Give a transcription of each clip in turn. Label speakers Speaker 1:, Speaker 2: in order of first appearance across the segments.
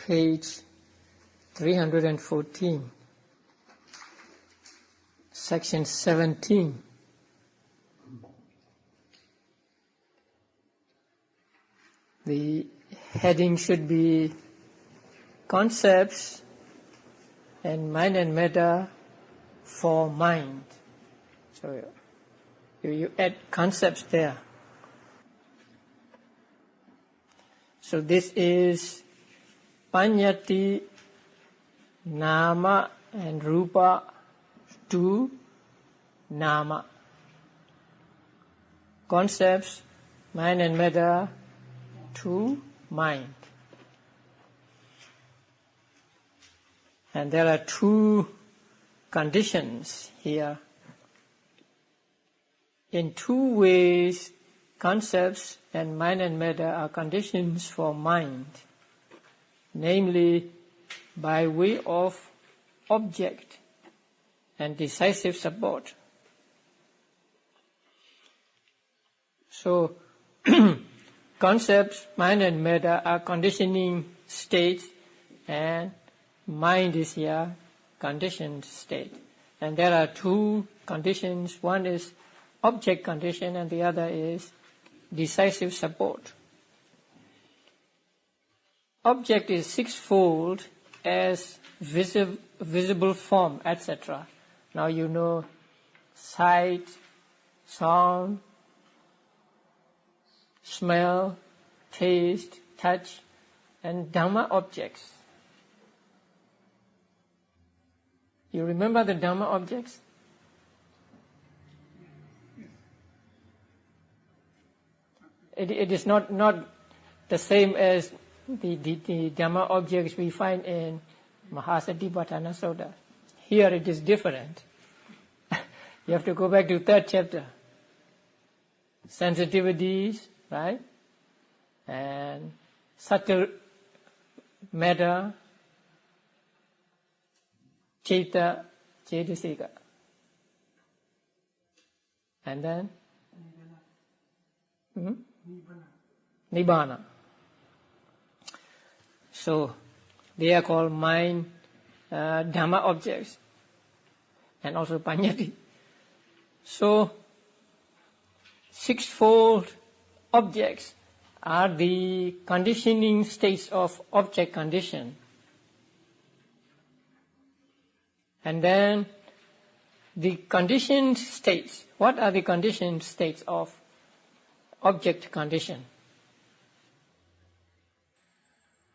Speaker 1: page 314, section 17. The heading should be Concepts and Mind and Matter for Mind. So you add concepts there. So this is Paññatti, Nama and Rupa to Nama. Concepts, mind and matter to mind. And there are two conditions here. In two ways, concepts and mind and matter are conditions for mind, namely by way of object and decisive support. So, concepts, mind and matter are conditioning states, and mind is here conditioned state. And there are two conditions. One is object condition and the other is decisive support. Object is sixfold as visible form, etc. Now you know sight, sound, smell, taste, touch, and Dhamma objects. You remember the Dhamma objects? It is not the same as the Dhamma objects we find in Mahasatipatthana Sutta. Here it is different. You have to go back to third chapter. Sensitivities, right? And subtle matter, Citta, Cetasika. And then? Nibbana. So, they are called mind, Dhamma objects, and also Paññatti. So, sixfold objects are the conditioning states of object condition. And then the conditioned states. What are the conditioned states of object condition?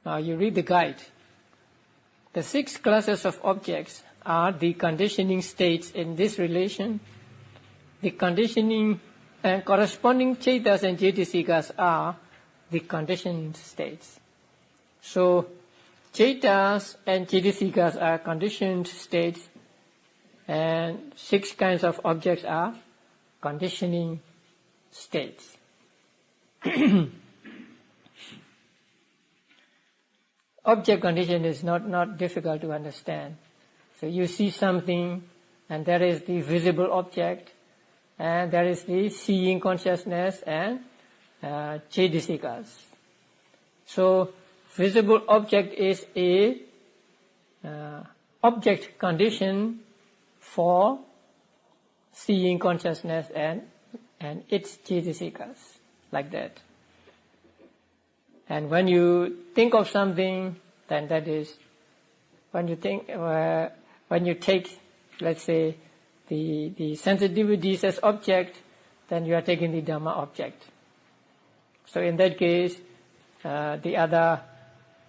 Speaker 1: Now you read the guide. The 6 classes of objects are the conditioning states in this relation. The conditioning and corresponding cetas and cetasikas are the conditioned states. So, cetas and cetasikas are conditioned states, and 6 kinds of objects are conditioning states. Object condition is not difficult to understand. So you see something, and there is the visible object, and there is the seeing consciousness and cetasikas. So visible object is a object condition for seeing consciousness and its cetasikas, like that. And when you think of something, then that is, when you take, let's say, the sensitivities as object, then you are taking the Dhamma object. So in that case, the other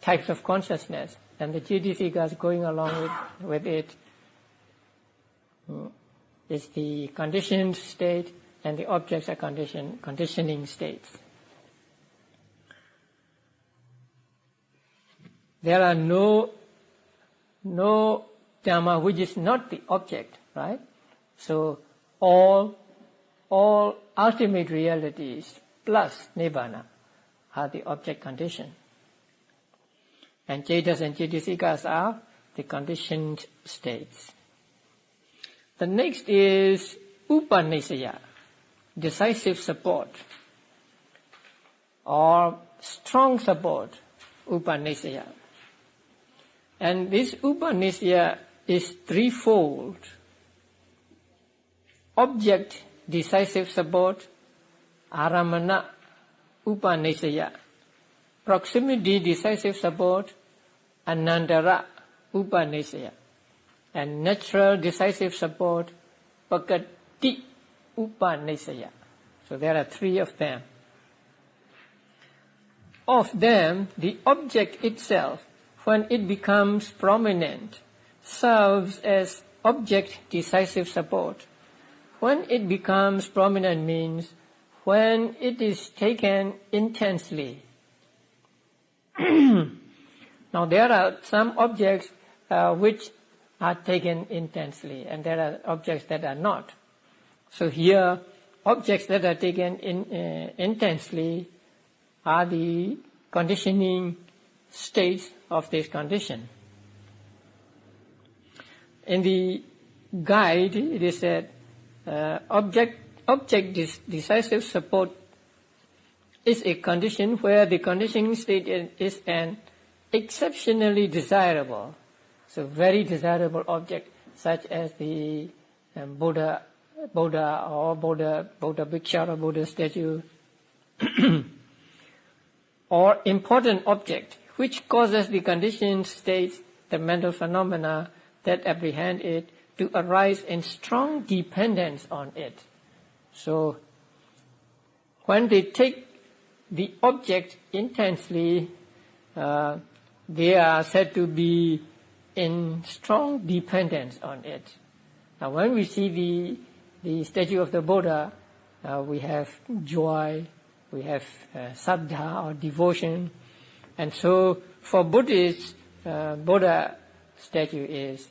Speaker 1: types of consciousness and the cetasikas going along with it is the conditioned state, and the objects are conditioning states. There are no Dhamma which is not the object, right? So all ultimate realities plus Nibbana are the object condition. And cetas and cetasikas are the conditioned states. The next is upanisaya, decisive support, or strong support, upanisaya. And this upanisya is threefold. Object, decisive support, aramana, upanisya. Proximity, decisive support, anandara, upanisya. And natural, decisive support, pakati, upanisya. So there are three of them. Of them, the object itself, when it becomes prominent, serves as object decisive support. When it becomes prominent means when it is taken intensely. Now there are some objects which are taken intensely, and there are objects that are not. So here, objects that are taken intensely are the conditioning states of this condition. In the guide, it is said, object decisive support is a condition where the conditioning state is an exceptionally desirable, so very desirable object, such as the Buddha picture or Buddha statue, or important object, which causes the conditioned states, the mental phenomena that apprehend it, to arise in strong dependence on it. So, when they take the object intensely, they are said to be in strong dependence on it. Now, when we see the statue of the Buddha, we have joy, we have saddha or devotion, and so for Buddhists, Buddha statue is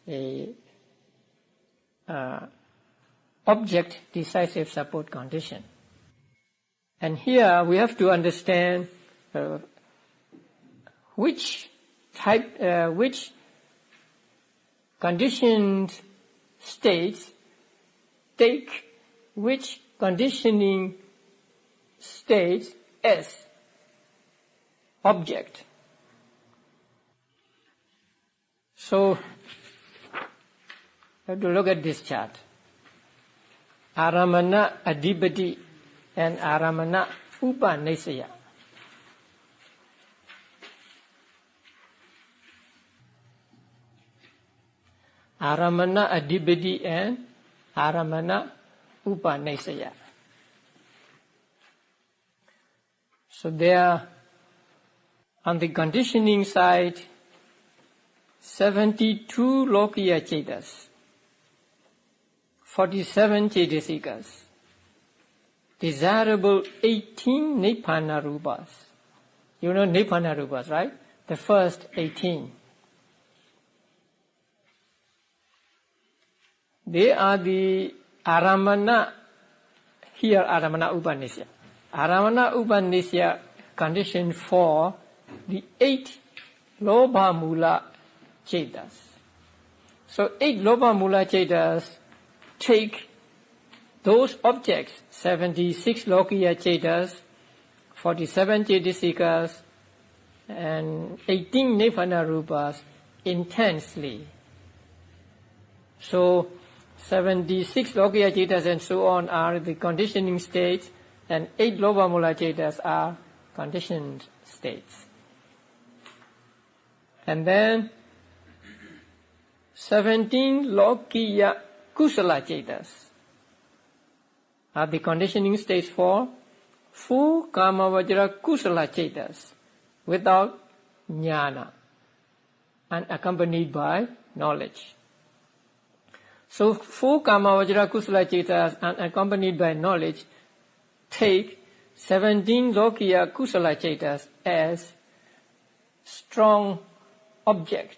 Speaker 1: a object decisive support condition. And here we have to understand which conditioned states take which conditioning states as object. So, you have to look at this chart. Aramana adhipati and aramana upanisya. Aramana adhipati and aramana upanisya. So there, on the conditioning side, 72 lokiya chetas, 47 chetasikas, desirable 18 nibbana rupas. You know nibbana rupas, right? The first 18. They are the aramana, here aramana upanisya. Aramana upanisya condition for the 8 lobha mula chetas. So 8 lobha mula chetas take those objects, 76 lokiya chetas, 47 chetasikas, and 18 nibbana rupas intensely. So 76 lokiya chetas and so on are the conditioning states, and 8 lobha mula chetas are conditioned states. And then 17 lokiya kusala chetas are the conditioning states for full kama vajra kusala chetas without jnana and accompanied by knowledge. So full kama vajra kusala chetas and accompanied by knowledge take 17 lokiya kusala chetas as strong object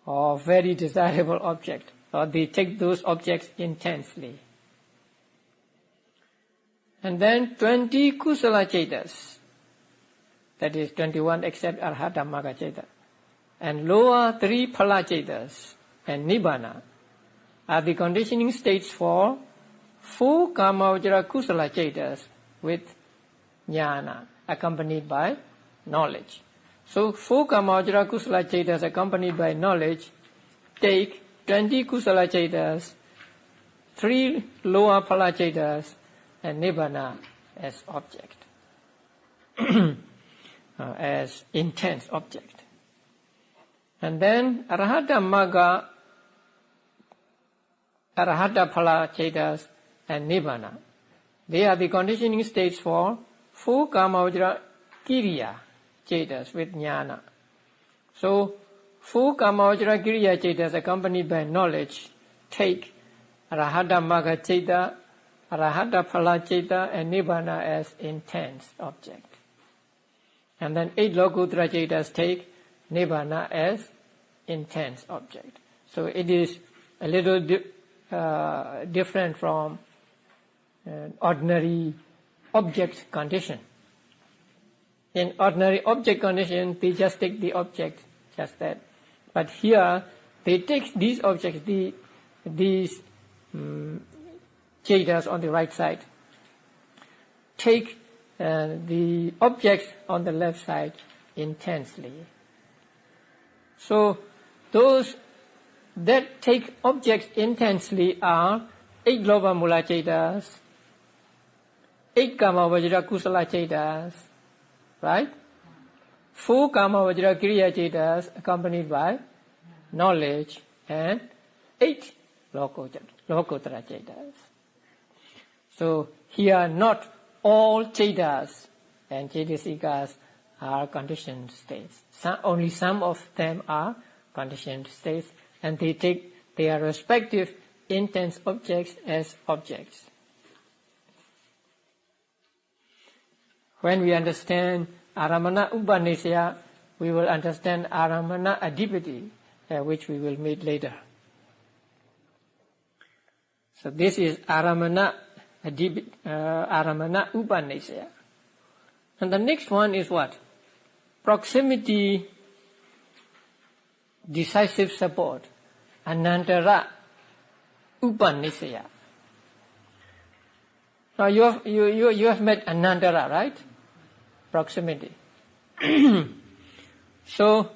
Speaker 1: or very desirable object, or they take those objects intensely. And then 20 kusala chetas, that is 21 except Abhidhamma cheta, and lower 3 phala chetas and nibbana are the conditioning states for full kama vajra kusala chetas with jnana accompanied by knowledge. So 4 Kamavajra Kusala Cetas accompanied by knowledge take 20 Kusala Cetas, 3 lower Phala Cetas, and Nibbana as object, as intense object. And then Arahata Magga, Arahata Phala Cetas, and Nibbana. They are the conditioning states for 4 Kamavajra Kiriya Cetas with Jnana. So 4 Kamavajra Kiriya Cetas accompanied by knowledge take Arahata Magga Ceta, Arahata Phala Ceta, and Nibbana as intense object. And then 8 Lokuttara Cetas take Nibbana as intense object. So it is a little different from ordinary object condition. In ordinary object condition, they just take the object, just that. But here, they take these objects, these Cetas on the right side, take the objects on the left side intensely. So those that take objects intensely are 8 Lobha Mula Cetas, 8 Kamavajra Kusala Cetas, right? 4 Kamavajra Kiriya Cetas accompanied by knowledge, and 8 Lokuttara Cetas. So here not all Cetas and Cetasikas are conditioned states. Only some of them are conditioned states, and they take their respective intense objects as objects. When we understand Aramana Upanisya, we will understand Aramana Adhipati, which we will meet later. So this is Aramana Upanisya. And the next one is what? Proximity, decisive support, Anantara Upanisya. Now you have met Anantara, right? Proximity. So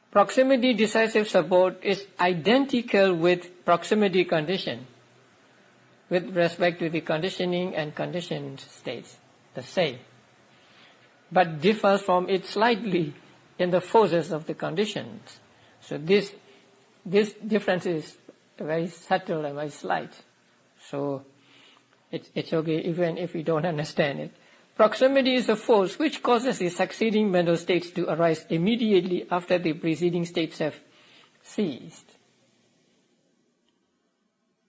Speaker 1: proximity decisive support is identical with proximity condition with respect to the conditioning and conditioned states, the same, but differs from it slightly in the forces of the conditions. So this difference is very subtle and very slight. So it's okay even if we don't understand it. Proximity is a force which causes the succeeding mental states to arise immediately after the preceding states have ceased.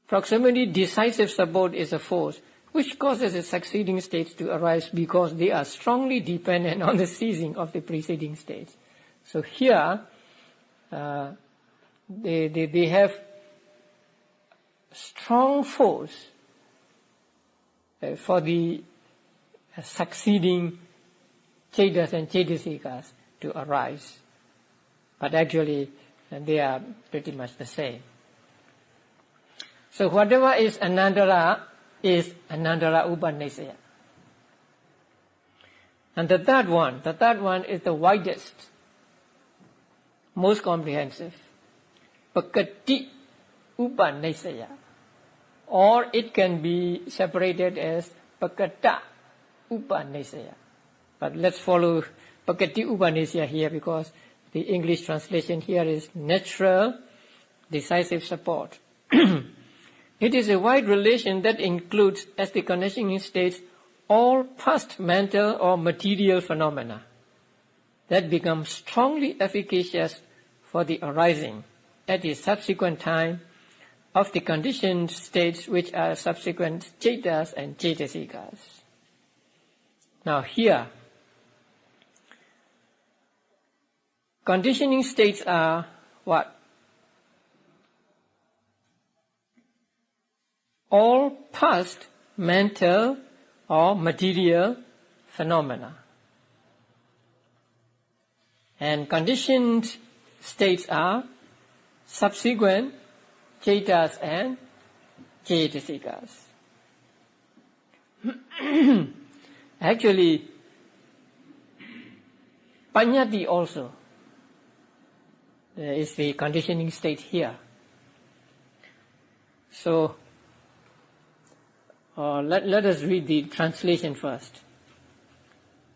Speaker 1: Proximity decisive support is a force which causes the succeeding states to arise because they are strongly dependent on the ceasing of the preceding states. So here, they have strong force for the succeeding Cetas and Cetasikas to arise. But actually, they are pretty much the same. So whatever is Anantara Upanisya. And the third one is the widest, most comprehensive, Pakati Upanisya. Or it can be separated as Pakata Upanisya. But let's follow Pakati Upanisya here because the English translation here is natural decisive support. It is a wide relation that includes, as the conditioning states, all past mental or material phenomena that become strongly efficacious for the arising at the subsequent time of the conditioned states which are subsequent Cetas and Cetasikas. Now here, conditioning states are what? All past mental or material phenomena. And conditioned states are subsequent Cetas and Cetasikas. Actually, Paññati also is the conditioning state here. So let us read the translation first.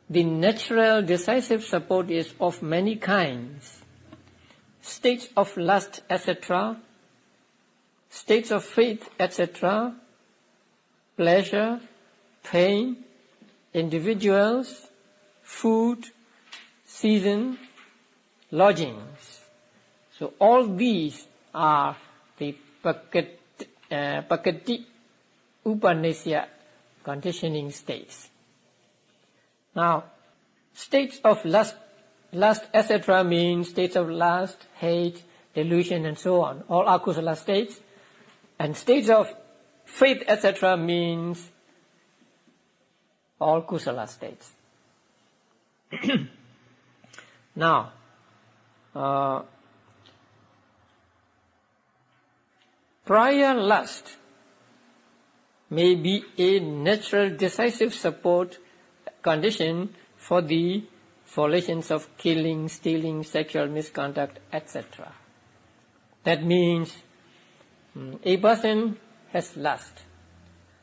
Speaker 1: The natural decisive support is of many kinds. States of lust, etc., states of faith, etc., pleasure, pain, individuals, food, season, lodgings. So all these are the Pakati Upanisya conditioning states. Now, states of lust, etc. means states of lust, hate, delusion, and so on. All akusala states. And states of faith, etc. means all kusala states. Now, prior lust may be a natural decisive support condition for the volitions of killing, stealing, sexual misconduct, etc. That means a person has lust.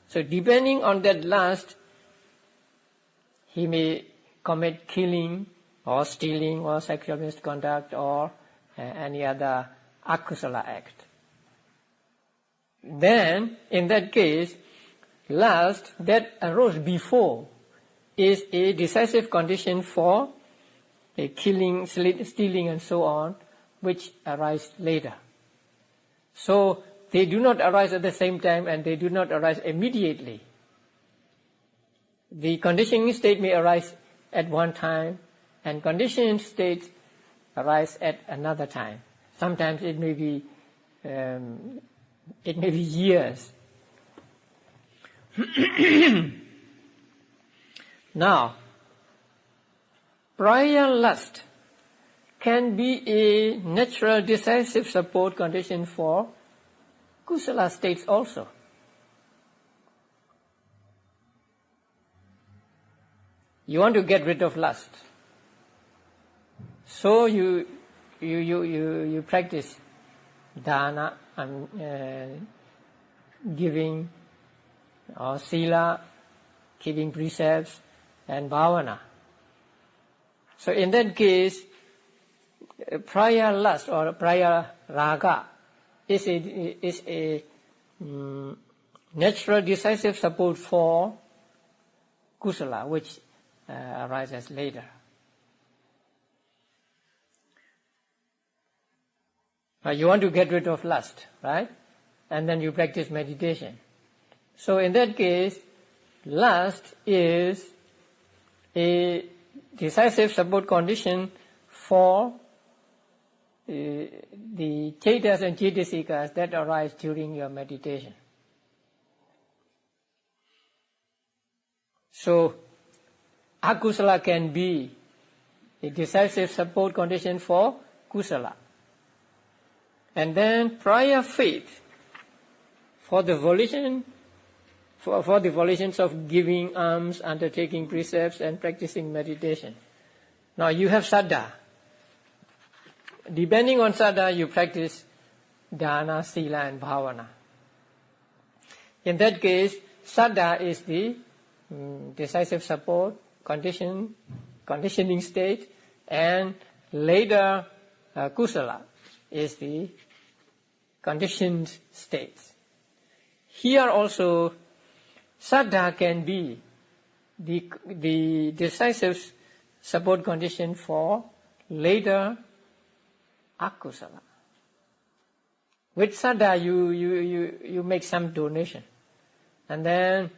Speaker 1: So depending on that lust, he may commit killing or stealing or sexual misconduct or any other akusala act. Then, in that case, lust that arose before is a decisive condition for a killing, stealing, and so on, which arise later. So they do not arise at the same time and they do not arise immediately. The conditioning state may arise at one time and conditioning states arise at another time. Sometimes it may be years. Now, prior lust can be a natural decisive support condition for kusala states also. You want to get rid of lust. So you practice dana and giving, or sila, keeping precepts, and bhavana. So in that case, prior lust or prior raga is a natural decisive support for kusala, which arises later. You want to get rid of lust, right? And then you practice meditation. So in that case, lust is a decisive support condition for the cetas and cetasikas that arise during your meditation. So, akusala can be a decisive support condition for kusala. And then prior faith for the volition, for the volitions of giving alms, undertaking precepts, and practicing meditation. Now you have saddha. Depending on saddha, you practice dana, sila, and bhavana. In that case, saddha is the decisive support, conditioning state, and later kusala is the conditioned state. Here also, saddha can be the decisive support condition for later akusala. With saddha, you make some donation, and then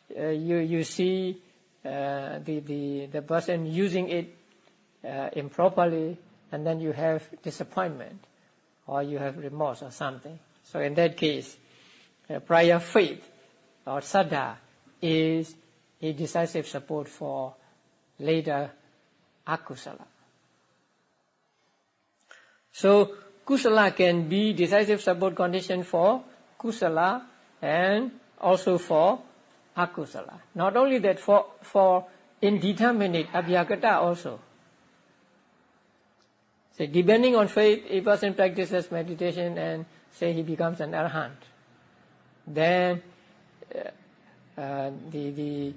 Speaker 1: you see the person using it improperly, and then you have disappointment, or you have remorse or something. So in that case, prior faith or saddha is a decisive support for later akusala. So kusala can be decisive support condition for kusala and also for akusala. Not only that, for indeterminate abhyagata also. So depending on faith, a person practices meditation and say he becomes an arahant. Then the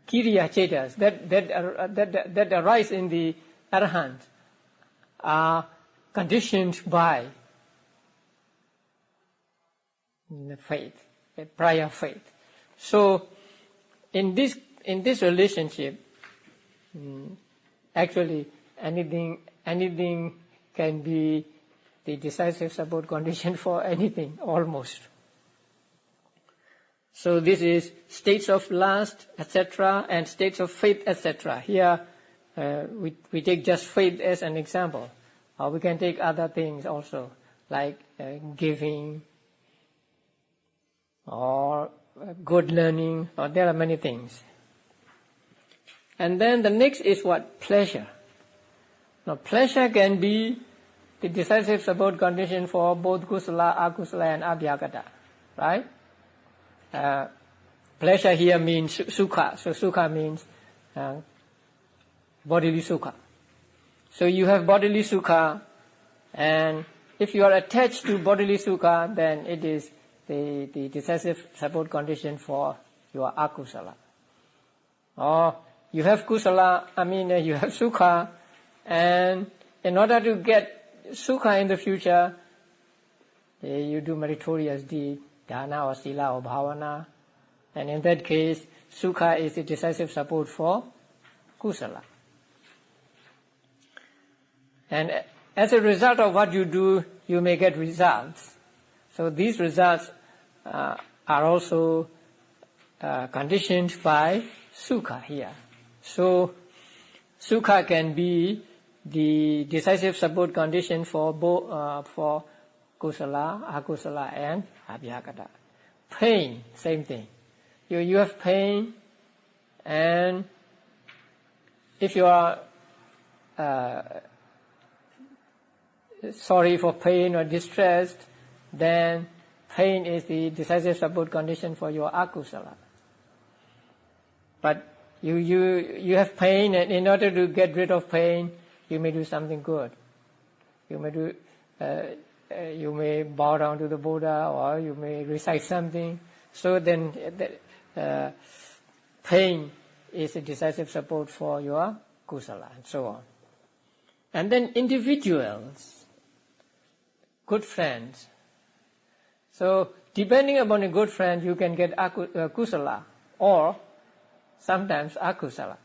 Speaker 1: Kiriya Chetas that arise in the arahant are conditioned by faith, prior faith. So in this relationship, actually anything can be the decisive support condition for anything, almost. So this is states of lust, etc., and states of faith, etc. Here we take just faith as an example, or we can take other things also, like giving, or good learning, or there are many things. And then the next is what? Pleasure. Now pleasure can be the decisive support condition for both kusala, akusala, and abhyagata, right? Pleasure here means sukha. So sukha means bodily sukha. So you have bodily sukha, and if you are attached to bodily sukha, then it is the decisive support condition for your akusala. Or you have kusala, you have sukha, and in order to get sukha in the future, you do meritorious deed, dana or sila or bhavana, and in that case, sukha is the decisive support for kusala. And as a result of what you do, you may get results. So these results are also conditioned by sukha here. So sukha can be the decisive support condition for both for kusala, akusala, and abhyagata. Pain, same thing. You have pain, and if you are sorry for pain or distressed, then pain is the decisive support condition for your akusala. But you have pain, and in order to get rid of pain, you may do something good. You may bow down to the Buddha, or you may recite something. So then pain is a decisive support for your kusala, and so on. And then individuals, good friends. So depending upon a good friend, you can get kusala, or sometimes akusala.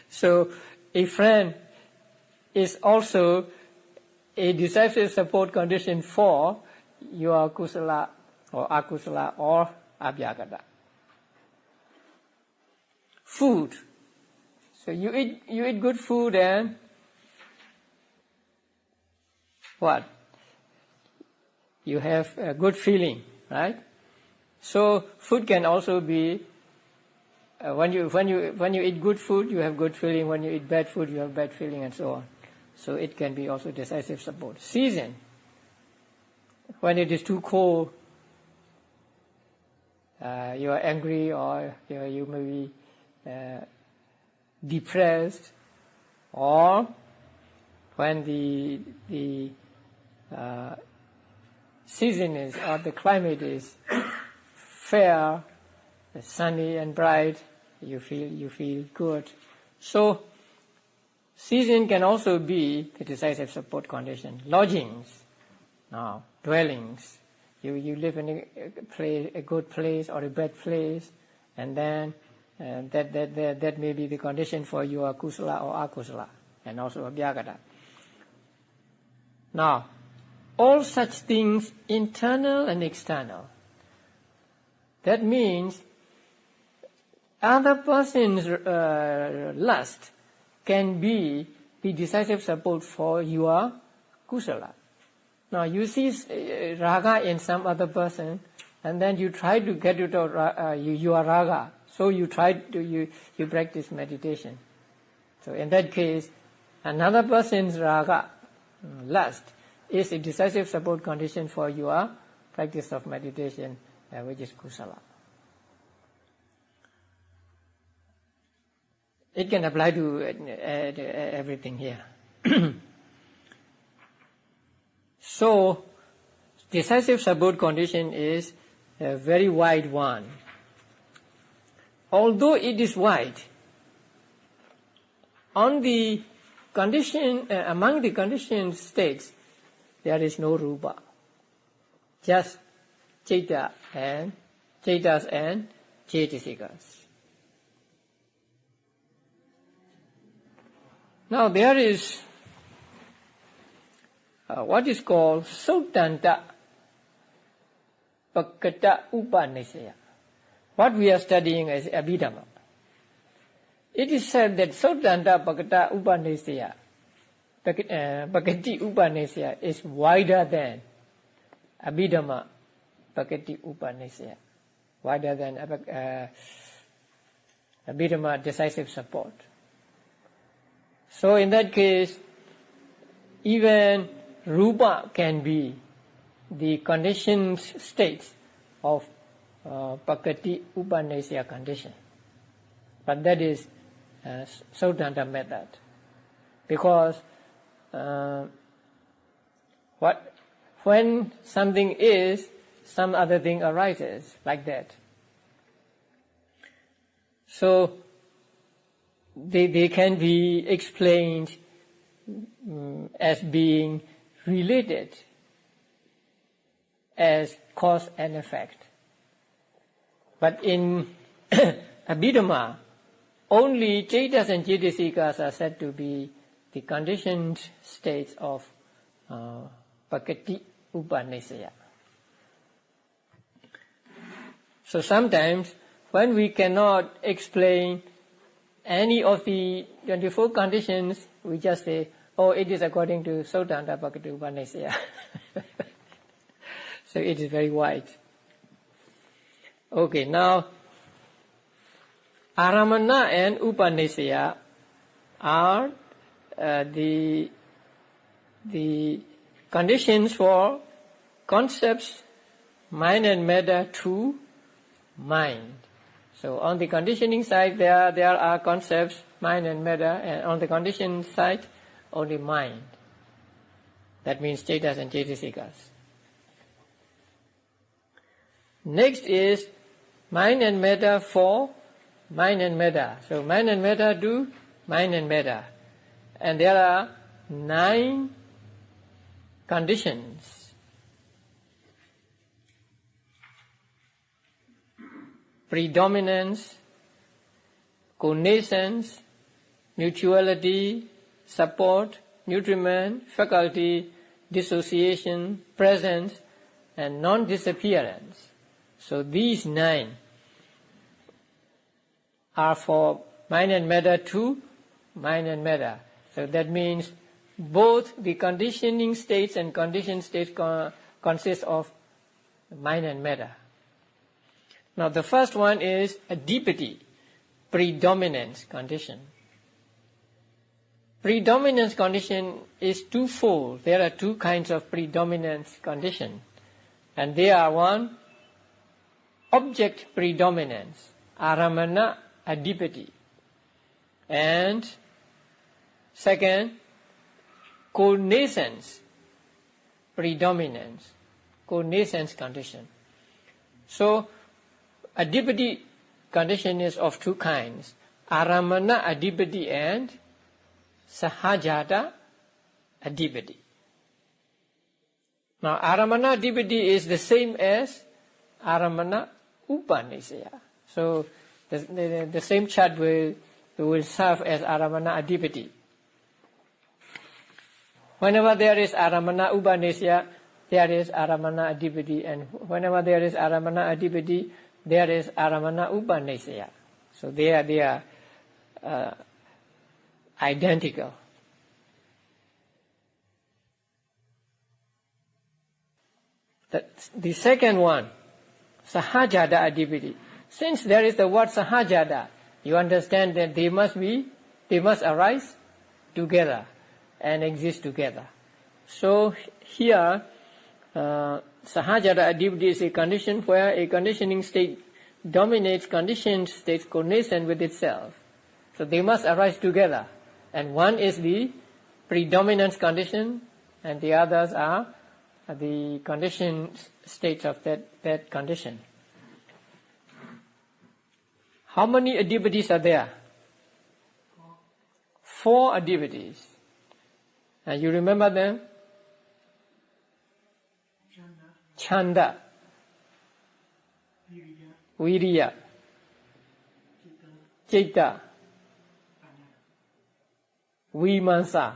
Speaker 1: So a friend is also a decisive support condition for your kusala or akusala or abhyagata. Food. So you eat good food, and what? You have a good feeling, right? So food can also be when you eat good food, you have good feeling. When you eat bad food, you have bad feeling, and so on. So it can be also decisive support. Season. When it is too cold, you are angry, or you may be depressed, or when the season is, or the climate is fair, sunny and bright, you feel good. So season can also be the decisive support condition. Lodgings, now dwellings. You live in a good place or a bad place, and then that may be the condition for your kusala or akusala, and also abhyagata. Now, all such things, internal and external. That means other person's lust can be the decisive support for your kusala. Now you see raga in some other person, and then you try to get rid of your raga. So you practice meditation. So in that case, another person's raga, lust, is a decisive support condition for your practice of meditation, which is kusala. It can apply to everything here. So, decisive support condition is a very wide one. Although it is wide, on the condition, among the conditioned states, there is no rupa, just citta and cittas and cetasikas. Now there is what is called Suttanta Pakata Upanisaya. What we are studying is Abhidhamma. It is said that Suttanta Pakata Upanisaya, Pakati Upanisaya is wider than Abhidhamma Pakati Upanisaya, wider than Abhidhamma decisive support. So in that case, even rupa can be the conditioned states of Pakati Upanisaya condition. But that is Suttanta method. Because when something is, some other thing arises, like that. So they can be explained as being related as cause and effect. But in Abhidhamma, only cettas and cetasikas are said to be the conditioned states of Pakati Upanisaya. So sometimes when we cannot explain any of the 24 conditions, we just say, oh, it is according to Suttanta Pakati Upanisaya. So it is very wide. Okay, now Aramana and Upanisaya are the conditions for concepts, mind and matter to mind. So on the conditioning side, there are concepts, mind and matter, and on the conditioning side, only mind. That means cettas and cetasikas. Next is mind and matter for mind and matter. So mind and matter do mind and matter. And there are 9 conditions. Predominance, connaissance, mutuality, support, nutriment, faculty, dissociation, presence, and non-disappearance. So these 9 are for mind and matter to mind and matter. So that means both the conditioning states and conditioned states consist of mind and matter. Now the first one is adipati, predominance condition. Predominance condition is twofold. There are 2 kinds of predominance condition. And they are: 1, object predominance, aramana adipati. And 2nd, connaissance predominance, connaissance condition. So adipati condition is of 2 kinds: aramana adipati and sahajata adipati. Now aramana adipati is the same as aramana upanisaya. So the same chart will serve as aramana adipati. Whenever there is aramana upanisaya, there is aramana adipati, and whenever there is aramana adipati, there is aramana upanisaya. So they are identical. The second one, sahajada adipati. Since there is the word sahajada, you understand that they must arise together and exist together. So here, sahajada adipati is a condition where a conditioning state dominates conditioned state's connaissance with itself. So they must arise together. And one is the predominance condition, and the others are the conditioned states of that condition. How many adhipatis are there? 4 adhipatis. And you remember them? Chanda, Viriya, Citta, Vimansa.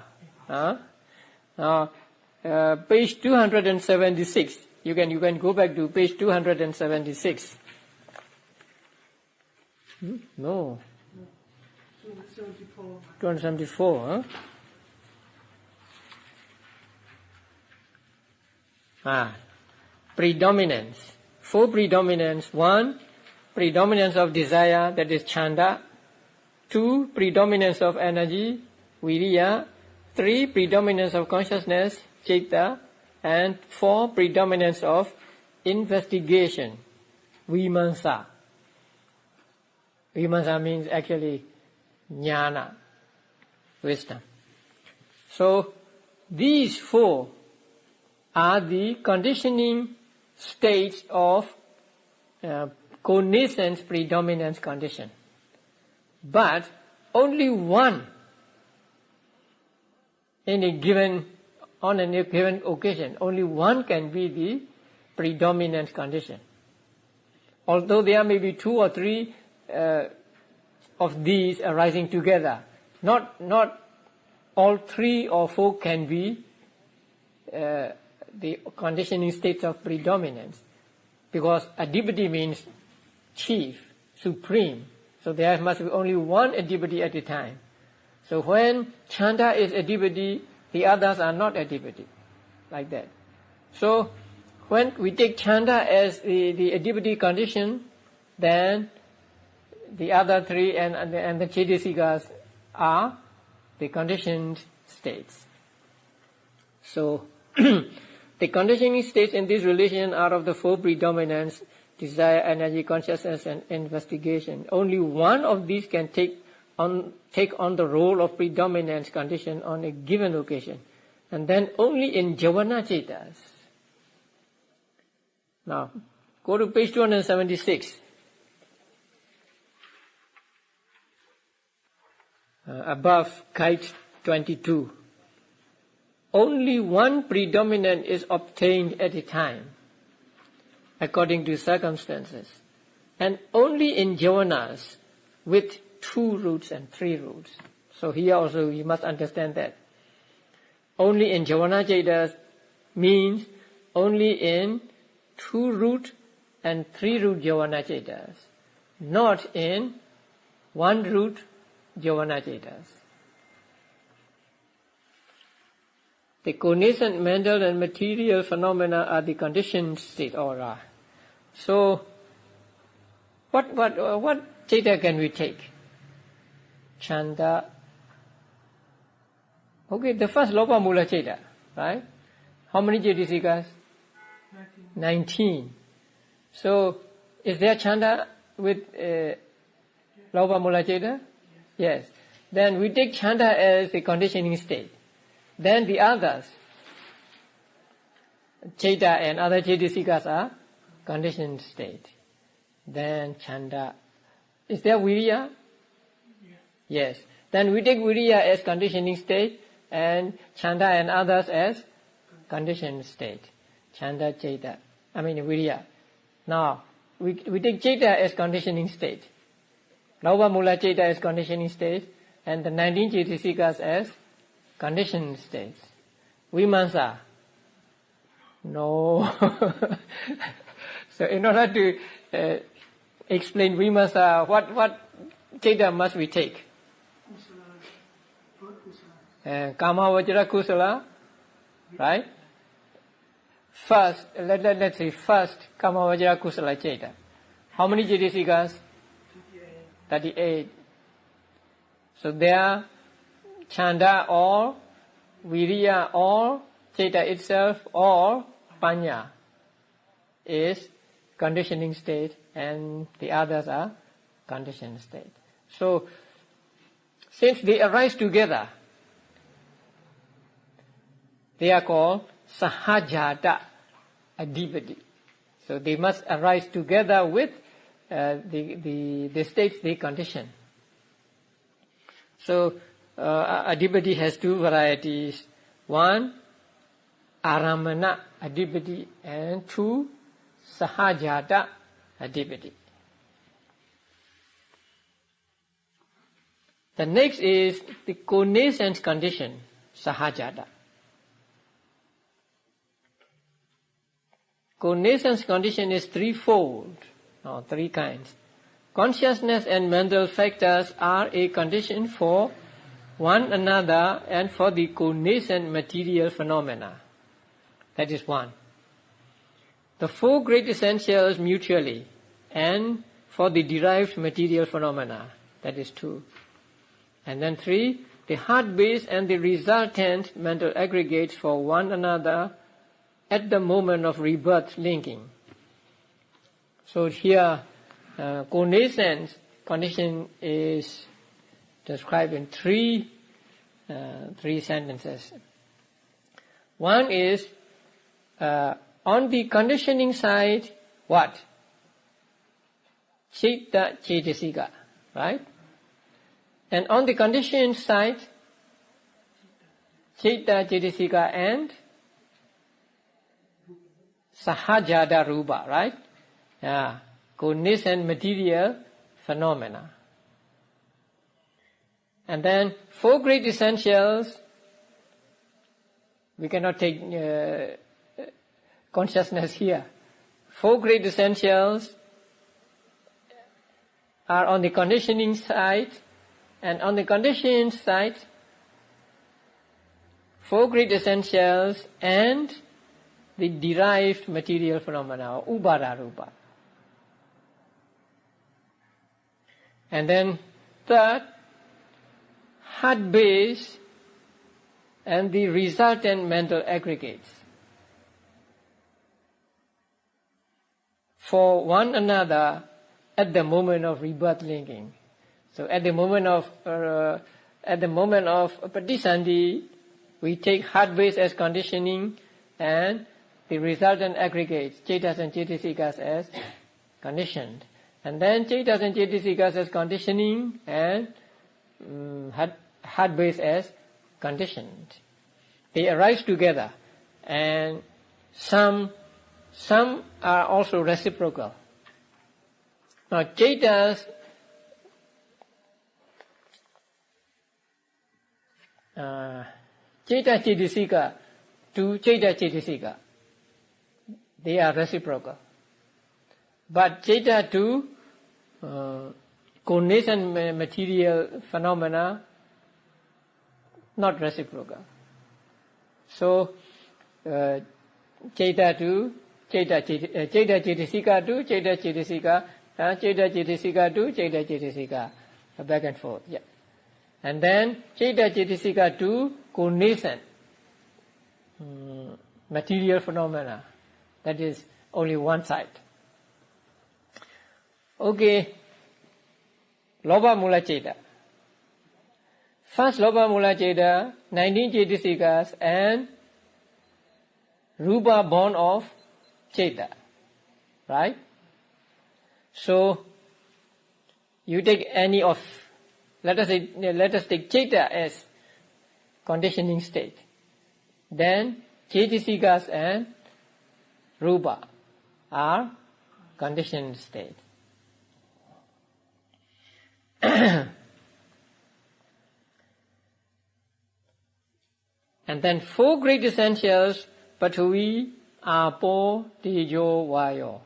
Speaker 1: Page 276. You can go back to page 276. No. 274. Predominance. 4 predominance. 1, predominance of desire, that is chanda. 2, predominance of energy, viriya. 3, predominance of consciousness, citta. And 4, predominance of investigation, vimansa. Vimansa means actually jnana, wisdom. So these 4 are the conditioning states of connaissance predominance condition. But only one on a given occasion, only one can be the predominant condition. Although there may be 2 or 3 of these arising together, not all 3 or 4 can be the conditioning states of predominance, because adhipati means chief, supreme. So there must be only one adhipati at a time. So when chanda is adhipati, the others are not adhipati, like that. So when we take chanda as the adhipati condition, then the other 3 and the cetasikas are the conditioned states. So the conditioning states in this relation are of the 4 predominants: desire, energy, consciousness, and investigation. Only one of these can take on the role of predominance condition on a given occasion, and then only in javana cetas. Now, go to page 276. Above kite 22. Only one predominant is obtained at a time, according to circumstances, and only in javanas with 2 roots and 3 roots. So here also you must understand that. Only in javana cetas means only in 2 root and 3 root javana cetas, not in 1 root javana cetas. The connaissant mental and material phenomena are the conditioned state aura. So, what ceta can we take? Chanda. Okay, the first lopa mula ceta, right? How many cetasikas? 19. So, is there chanda with lopa mula ceta? Yes. Then we take chanda as the conditioning state. Then the others, ceta and other cetasikas, are conditioned state. Then chanda. Is there viriya? Yes. Then we take viriya as conditioning state and chanda and others as conditioned state. Chanda, ceta. Viriya. Now, we take ceta as conditioning state. Laupa mula ceta as conditioning state, and the 19 cetasikas as conditioned states. Vimansa? No. So in order to explain vimansa, what ceta must we take? Kama vajra kusala, right? First, let's say first kama vajra kusala ceta. How many cetasikas? 38. So there, chanda or viriya or ceta itself or panya is conditioning state, and the others are conditioned state. So since they arise together, they are called sahajata adhipati. So they must arise together with the states they condition. So adhipati has two varieties. One, aramana adhipati, and two, sahajata adhipati. The next is the connaissance condition, sahajata. Connaissance condition is threefold, or three kinds. Consciousness and mental factors are a condition for one another and for the connaissant material phenomena. That is one. The four great essentials mutually and for the derived material phenomena. That is two. And then three, the heart base and the resultant mental aggregates for one another at the moment of rebirth linking. So here, connaissance condition is described in three sentences. One is, on the conditioning side, what? Citta cetasika, right? And on the conditioned side, citta cetasika and sahajata rupa, right? Connaissant material phenomena. And then four great essentials, we cannot take consciousness here. Four great essentials are on the conditioning side, and on the conditioning side, four great essentials and the derived material phenomena, or ubhara rupa. And then third, heart base and the resultant mental aggregates for one another at the moment of rebirth linking. So at the moment of patisandhi, we take heart base as conditioning and the resultant aggregates, cetas and cetasikas, as conditioned. And then cetas and cetasikas as conditioning and heart base as conditioned. They arise together, and some are also reciprocal. Now cetas ceta cetasika to ceta cetasika, they are reciprocal. But ceta to connaissant material phenomena, not reciprocal. So ceta to ceta cetasika to ceta cetasika, ceta cetasika to ceta cetasika, back and forth. Yeah. And then ceta cetasika to connaissant material phenomena. That is only one side. Okay, Loba Mula Ceta. First Loba Mula Ceta, 19 cetasikas and Rupa born of Ceta. Right? So, you take any of, let us take Ceta as conditioning state. Then cetasikas and Rupa are conditioned state. And then four great essentials, Pathavi, Apo, Tejo, Vayo.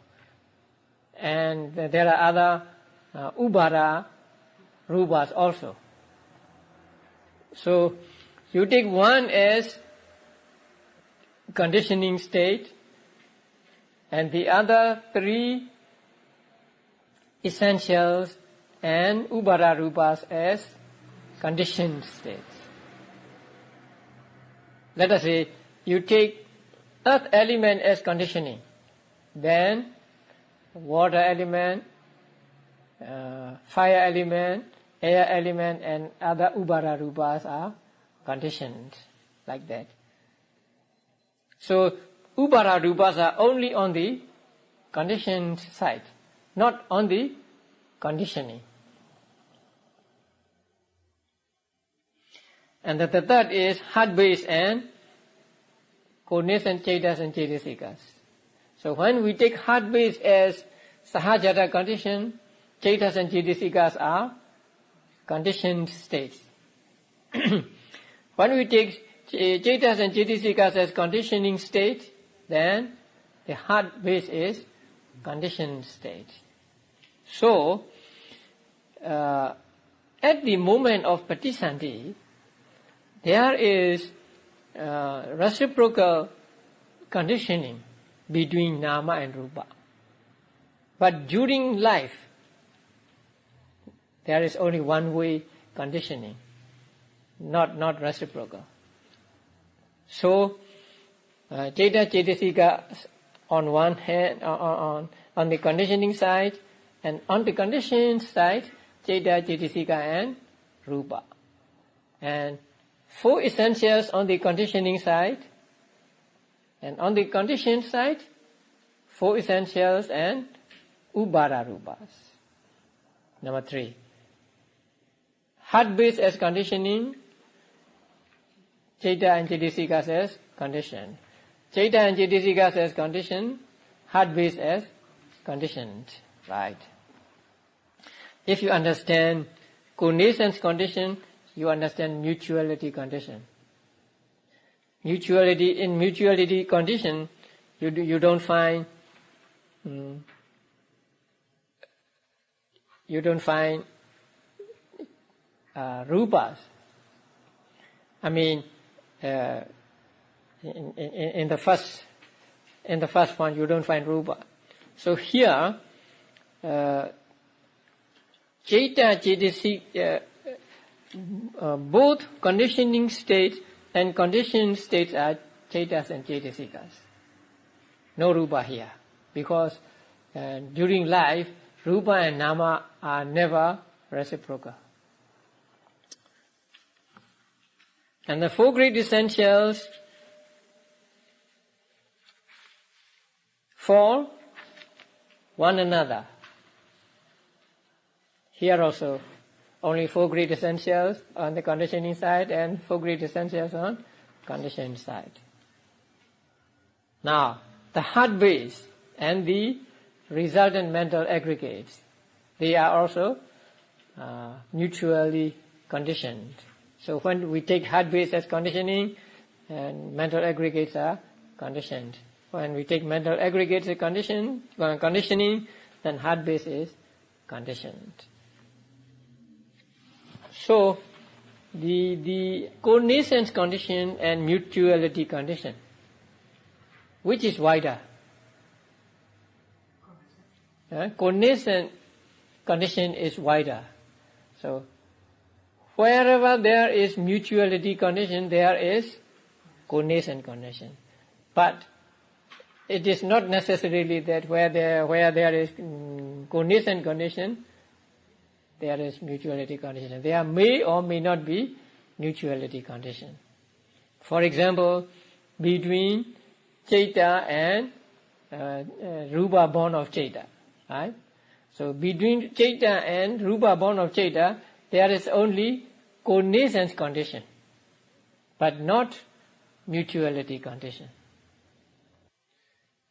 Speaker 1: And there are other Ubhara Rupas also. So you take one as conditioning state, and the other three essentials and Ubhara Rupas as conditioned states. Let us say you take earth element as conditioning, then water element, fire element, air element and other ubara rupas are conditioned like that. So ubara rupas are only on the conditioned side, not on the conditioning. And the third is heart-based and cognizant cetas and cetasikas. So when we take heart-based as sahajata condition, cetas and cetasikas are conditioned states. When we take cetas and cetasikas as conditioning state, then the heart-based is conditioned state. So, at the moment of patisandhi, there is reciprocal conditioning between nama and rupa. But during life, there is only one-way conditioning, not reciprocal. So, ceta cetasika on one hand, on the conditioning side, and on the conditioned side, ceta cetasika and rupa. And 4 essentials on the conditioning side, and on the conditioned side, 4 essentials and ubara rupas. Number 3. Heart-based as conditioning, ceta and cetasikas as conditioned. Ceta and cetasikas as conditioned, heart-based as conditioned. Right. If you understand cognizance condition, you understand mutuality condition. In mutuality condition, you don't find rupas. I mean, in the first one, you don't find rupa. So here, ceta cetasika. Both conditioning states and conditioned states are cetas and cetasikas. No rupa here, because during life, rupa and nama are never reciprocal. And the 4 great essentials for one another. Here also, only 4 great essentials on the conditioning side and 4 great essentials on conditioned side. Now, the heart base and the resultant mental aggregates, they are also mutually conditioned. So when we take heart base as conditioning, and mental aggregates are conditioned. When we take mental aggregates as conditioning, then heart base is conditioned. So, the cognizance condition and mutuality condition, which is wider? Cognizance condition is wider. So, wherever there is mutuality condition, there is cognizance condition. But it is not necessarily that where there is cognizance condition, there is mutuality condition. There may or may not be mutuality condition. For example, between ceta and rupa bond of ceta, right? So between ceta and rupa bond of ceta, there is only cognizance condition, but not mutuality condition.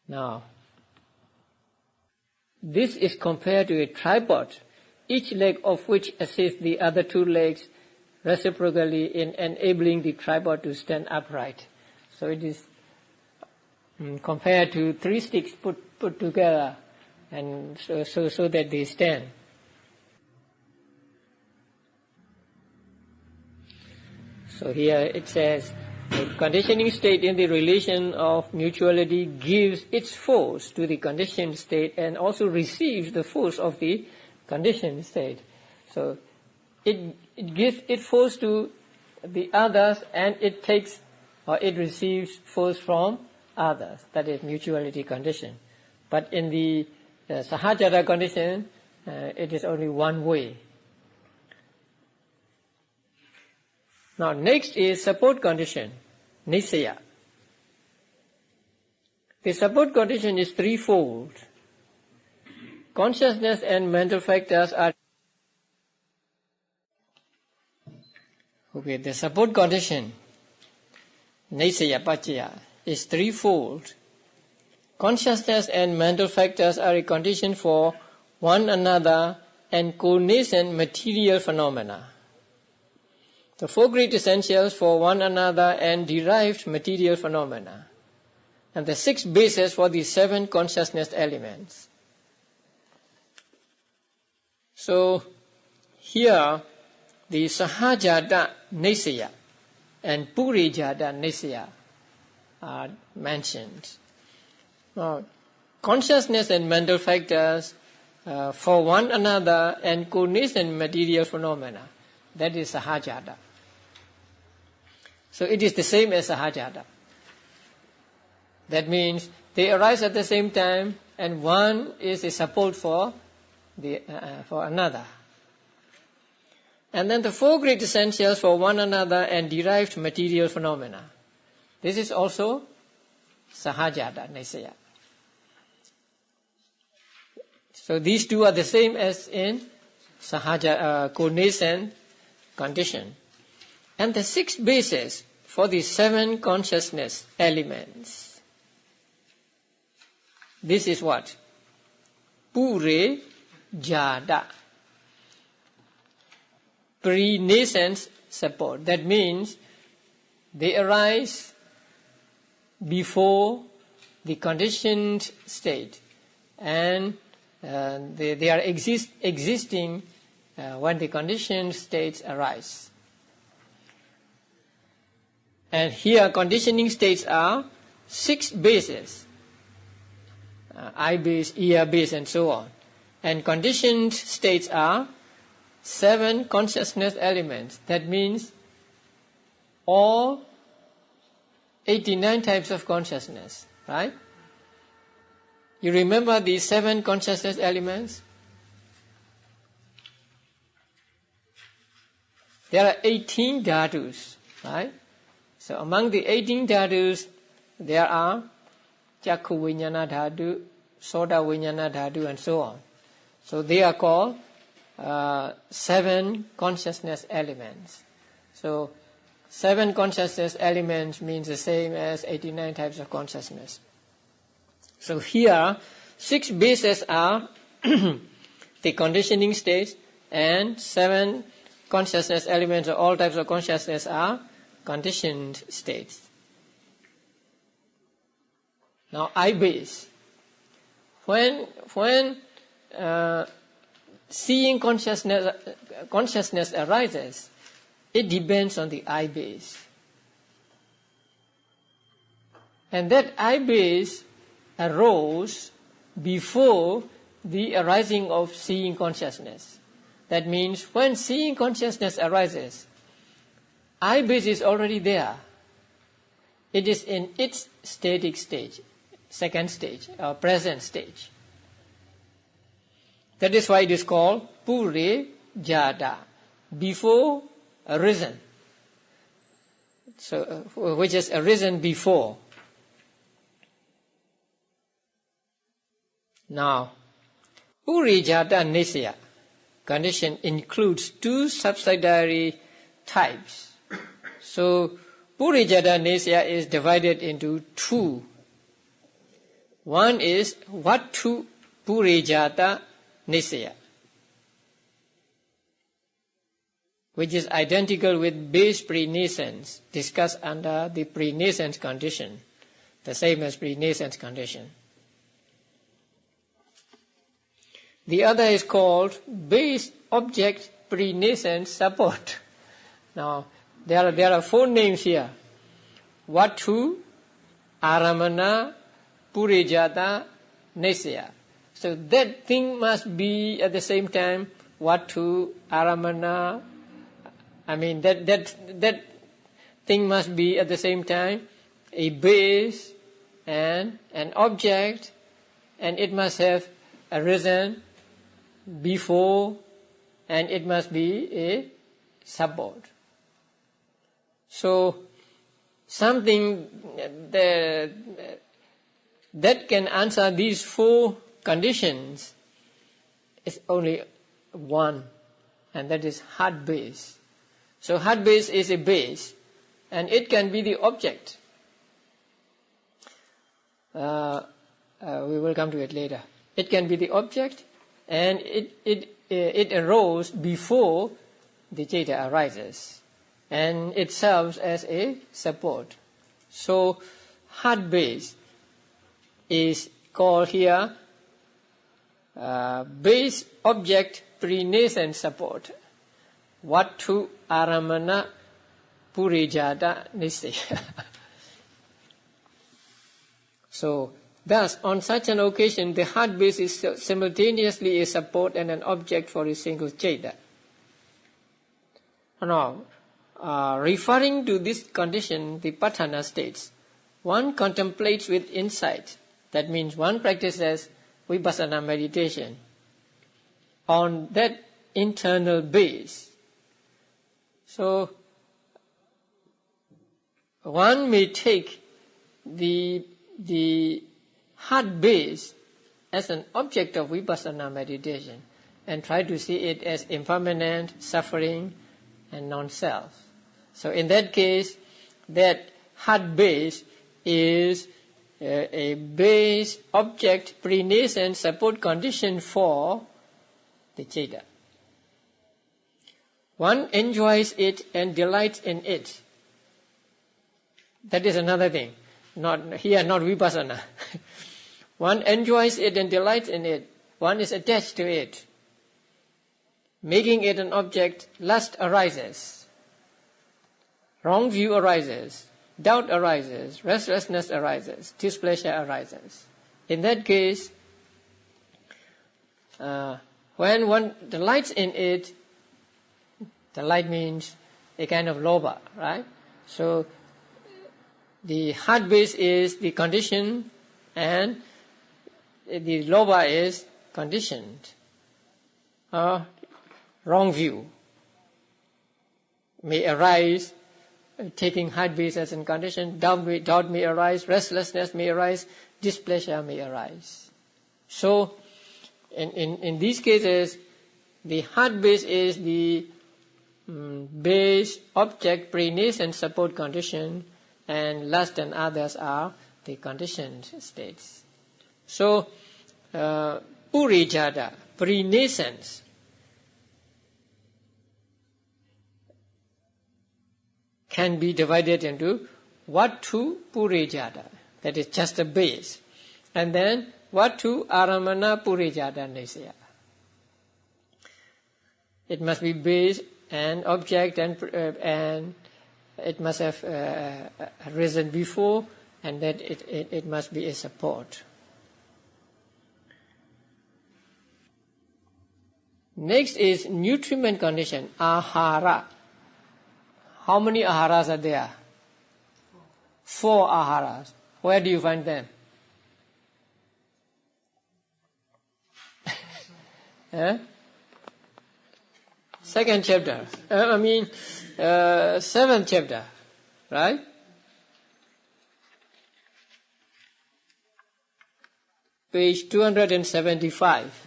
Speaker 1: Now, this is compared to a tripod, each leg of which assists the other 2 legs reciprocally in enabling the tripod to stand upright. So it is compared to 3 sticks put together, and so that they stand. So here it says, the conditioning state in the relation of mutuality gives its force to the conditioned state and also receives the force of the conditioned state. So it gives its force to the others, and it takes or it receives force from others. That is mutuality condition. But in the sahajata condition, it is only one way. Now next is support condition, nisaya. The support condition is threefold. Consciousness and mental factors are... Okay, the support condition, nisaya paccaya, is threefold. Consciousness and mental factors are a condition for one another and co-nascent material phenomena. The four great essentials for one another and derived material phenomena. And the six bases for the seven consciousness elements. So, here, the sahajata nisaya and purijata nisaya are mentioned. Now, consciousness and mental factors for one another and co-nascent material phenomena, that is sahajata. So it is the same as sahajata. That means they arise at the same time, and one is a support for another. And then the four great essentials for one another and derived material phenomena. This is also sahajata nisaya. So these two are the same as in co-nascent condition. And the six bases for the seven consciousness elements. This is what? Pure jada. Pre-nascent support. That means they arise before the conditioned state, and they are existing when the conditioned states arise. And here conditioning states are six bases, eye base, ear base, and so on. And conditioned states are seven consciousness elements. That means all 89 types of consciousness, right? You remember these seven consciousness elements? There are 18 dhatus, right? So among the 18 dhatus, there are Chakku Vijnana dhatu, Soda Vijnana dhatu, and so on. So they are called seven consciousness elements. So seven consciousness elements means the same as 89 types of consciousness. So here, six bases are the conditioning states, and seven consciousness elements of all types of consciousness are conditioned states. Now, eye base. When seeing consciousness arises, it depends on the eye base. And that eye base arose before the arising of seeing consciousness. That means when seeing consciousness arises, eye base is already there. It is in its static stage, second stage, or present stage. That is why it is called Pure Jada, before arisen. So, which is arisen before. Now, Pure Jada Nisaya condition includes two subsidiary types. So, Pure Jada Nisaya is divided into two. One is Vattu Pure Jata Nisaya, which is identical with base pre-nascence discussed under the pre-nascence condition, the same as pre-nascence condition. The other is called base object pre-nascence support. Now, there are four names here. Vattu, Aramana, Purejata, Nisaya. So that thing must be at the same time Vattu, Aramana. I mean that thing must be at the same time a base and an object, and it must have arisen before, and it must be a support. So something that can answer these 4 conditions is only one, and that is heart base. So heart base is a base, and it can be the object. We will come to it later. It can be the object, and it arose before the citta arises, and it serves as a support. So heart base is called here base object pre-nascent support. Vattu aramana purijata nisaya. So thus, on such an occasion, the heart base is simultaneously a support and an object for a single citta. Now, referring to this condition, the patthana states, one contemplates with insight. That means one practices vipassana meditation on that internal base. So, one may take the heart base as an object of vipassana meditation and try to see it as impermanent, suffering, and non-self. So in that case, that heart base is a base object pre-nascent support condition for the citta. One enjoys it and delights in it. That is another thing. Not vipassana. One enjoys it and delights in it. One is attached to it. Making it an object, lust arises. Wrong view arises. Doubt arises. Restlessness arises. Displeasure arises. In that case, when one delights in it, delight means a kind of lobha, right? So the heart base is the condition and the lobha is conditioned. Wrong view may arise, taking heart base as a condition. Doubt may arise, restlessness may arise, displeasure may arise. So in these cases, the heart base is the base object pre-nascent support condition, and lust and others are the conditioned states. So purijata, pre-nascence, can be divided into vattu purijata, that is just a base, and then vattu aramana purijata nisaya. It must be base and object, and it must have arisen before, and that it must be a support. Next is nutriment condition, ahara. How many aharas are there? 4 aharas. Where do you find them? Second chapter. 7th chapter, right? Page 275.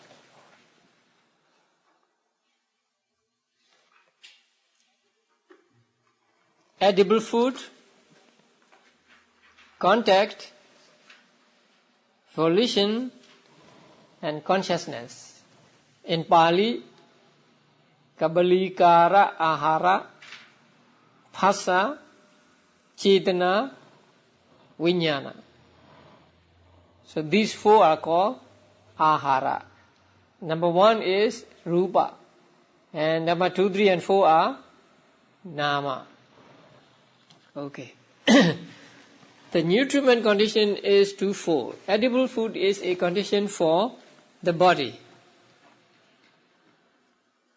Speaker 1: Edible food, contact, volition, and consciousness. In Pali, Kabbalikara ahara, phasa, cetana, vijnana. So these 4 are called ahara. Number 1 is rupa, and number 2, 3, and 4 are nama. Okay. The nutriment condition is twofold. Edible food is a condition for the body.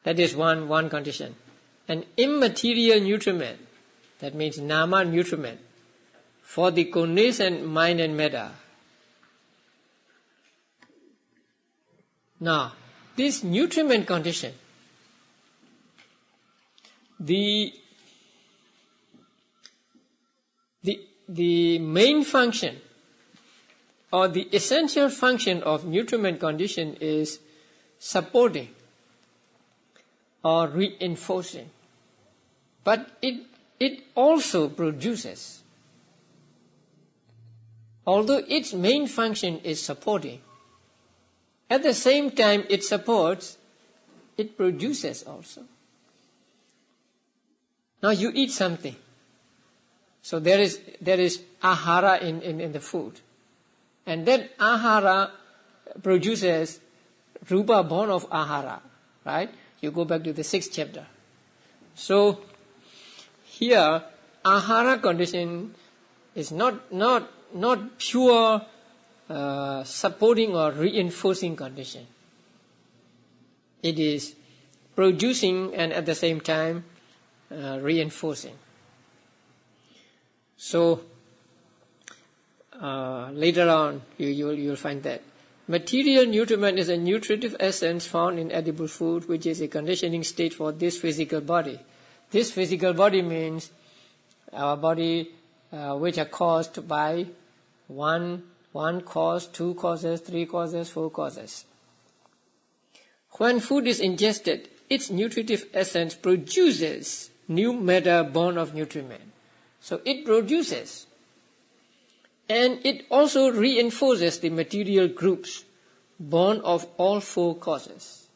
Speaker 1: That is one condition. An immaterial nutriment, that means nama nutriment, for the cognizant mind and matter. Now, this nutriment condition, the the main function or the essential function of nutriment condition is supporting or reinforcing. But it also produces. Although its main function is supporting, at the same time it supports, it produces also. Now you eat something. So there is ahara in the food. And that ahara produces rupa born of ahara. Right? You go back to the 6th chapter. So here ahara condition is not pure supporting or reinforcing condition. It is producing and at the same time reinforcing. So later on you'll find that material nutriment is a nutritive essence found in edible food, which is a conditioning state for this physical body. This physical body means our body which are caused by one cause, 2 causes, 3 causes, 4 causes. When food is ingested, its nutritive essence produces new matter born of nutriment. So it produces, and it also reinforces the material groups born of all 4 causes.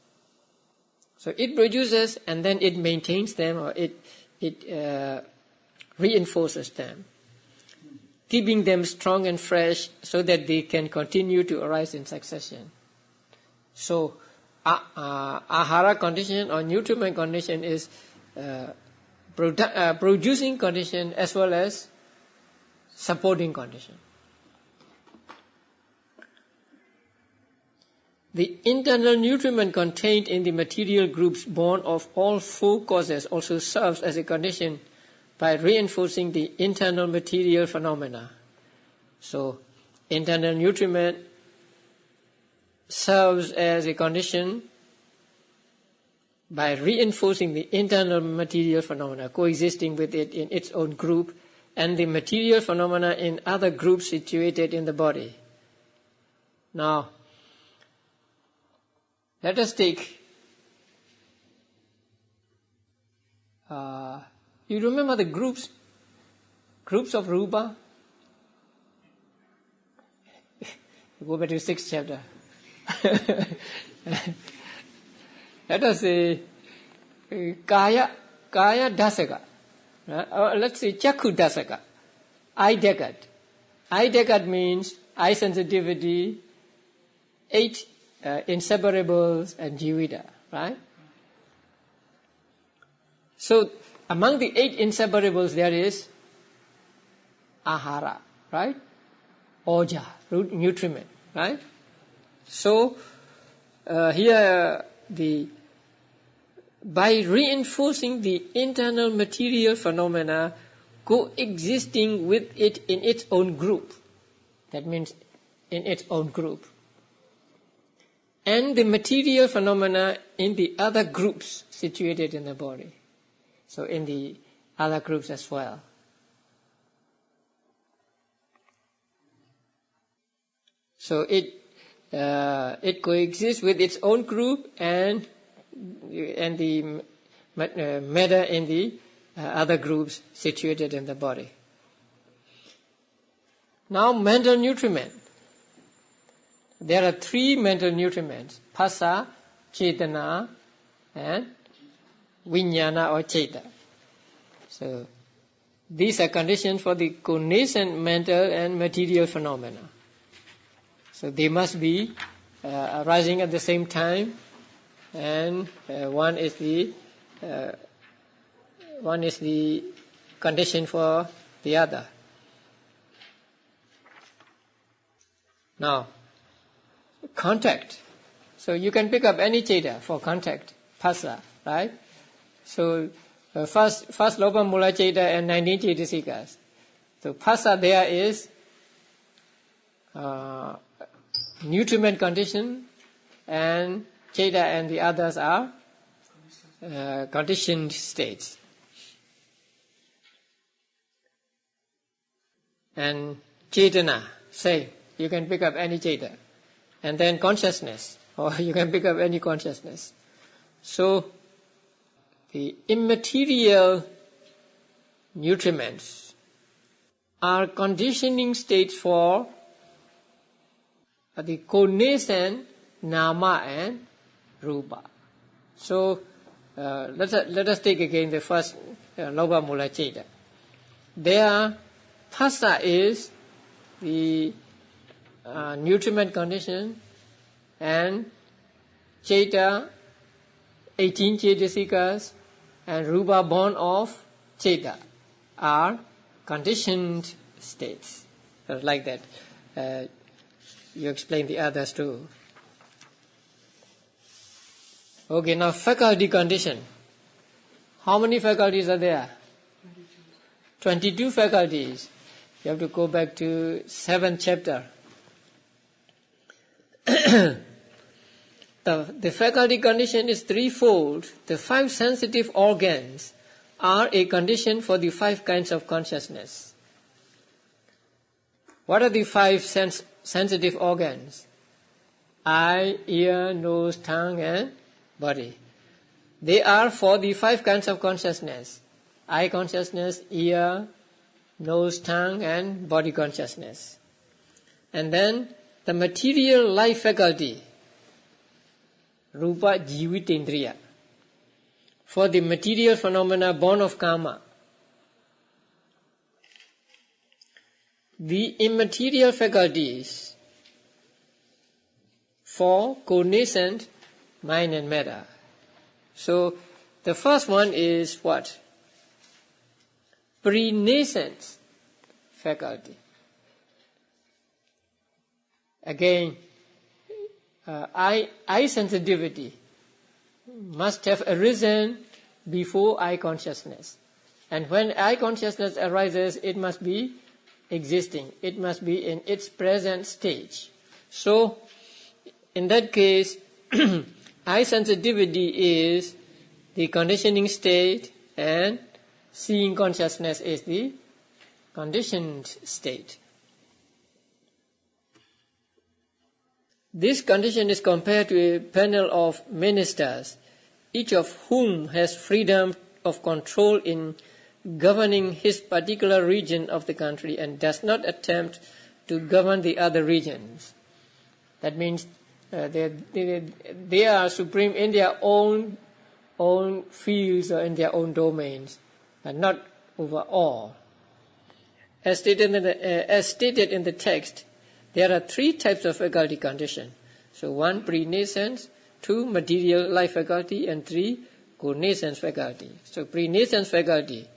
Speaker 1: So it produces and then it maintains them, or it reinforces them, keeping them strong and fresh so that they can continue to arise in succession. So ahara condition or nutriment condition is producing condition as well as supporting condition. The internal nutriment contained in the material groups born of all 4 causes also serves as a condition by reinforcing the internal material phenomena. So internal nutriment serves as a condition by reinforcing the internal material phenomena, coexisting with it in its own group, and the material phenomena in other groups situated in the body. Now, let us take, you remember the groups of rupa? Go back to the 6th chapter. Let us say kaya dasaka. Let's say chakku dasaka. Eye decad. Eye decad means eye sensitivity, 8 inseparables and jivita, right? So among the 8 inseparables there is ahara, right? Oja, root nutriment, right? So here by reinforcing the internal material phenomena coexisting with it in its own group, that means in its own group, and the material phenomena in the other groups situated in the body, so in the other groups as well. So it coexists with its own group and the matter in the other groups situated in the body. Now mental nutriment. There are 3 mental nutriments: phassa, cetana, and vijnana or ceta. So these are conditions for the connascent mental and material phenomena. So they must be arising at the same time, and one is the condition for the other. Now, contact. So you can pick up any ceta for contact, phassa, right? So first lopa mula ceta and 19 cetasikas. So phassa there is nutriment condition, and ceta and the others are conditioned states. And cetana, same. You can pick up any cetana. And then consciousness, or you can pick up any consciousness. So, the immaterial nutriments are conditioning states for the cognizant nama and rupa. So, let us take again the first lobha mula ceta. There, phassa is the nutriment condition, and ceta, 18 cetasikas, and rupa born of ceta are conditioned states. Like that. You explain the others too. Okay, now faculty condition. How many faculties are there? 22 faculties. You have to go back to 7th chapter. The faculty condition is threefold. The 5 sensitive organs are a condition for the 5 kinds of consciousness. What are the 5 sensitive organs? Eye, ear, nose, tongue, and body. They are for the 5 kinds of consciousness. Eye consciousness, ear, nose, tongue, and body consciousness. And then the material life faculty, rupa jivitendriya, for the material phenomena born of karma. The immaterial faculties for cognizant mind and matter. So the first one is what? Pre-nascent faculty. Again, eye sensitivity must have arisen before eye consciousness. And when eye consciousness arises, it must be existing. It must be in its present stage. So, in that case, eye sensitivity is the conditioning state and seeing consciousness is the conditioned state. This condition is compared to a panel of ministers, each of whom has freedom of control in governing his particular region of the country and does not attempt to govern the other regions. That means they are supreme in their own fields or in their own domains, but not over all. As stated in the text, there are 3 types of faculty condition. So 1 pre-nascence, 2 material life faculty, and 3 cognizance faculty. So pre-nascence faculty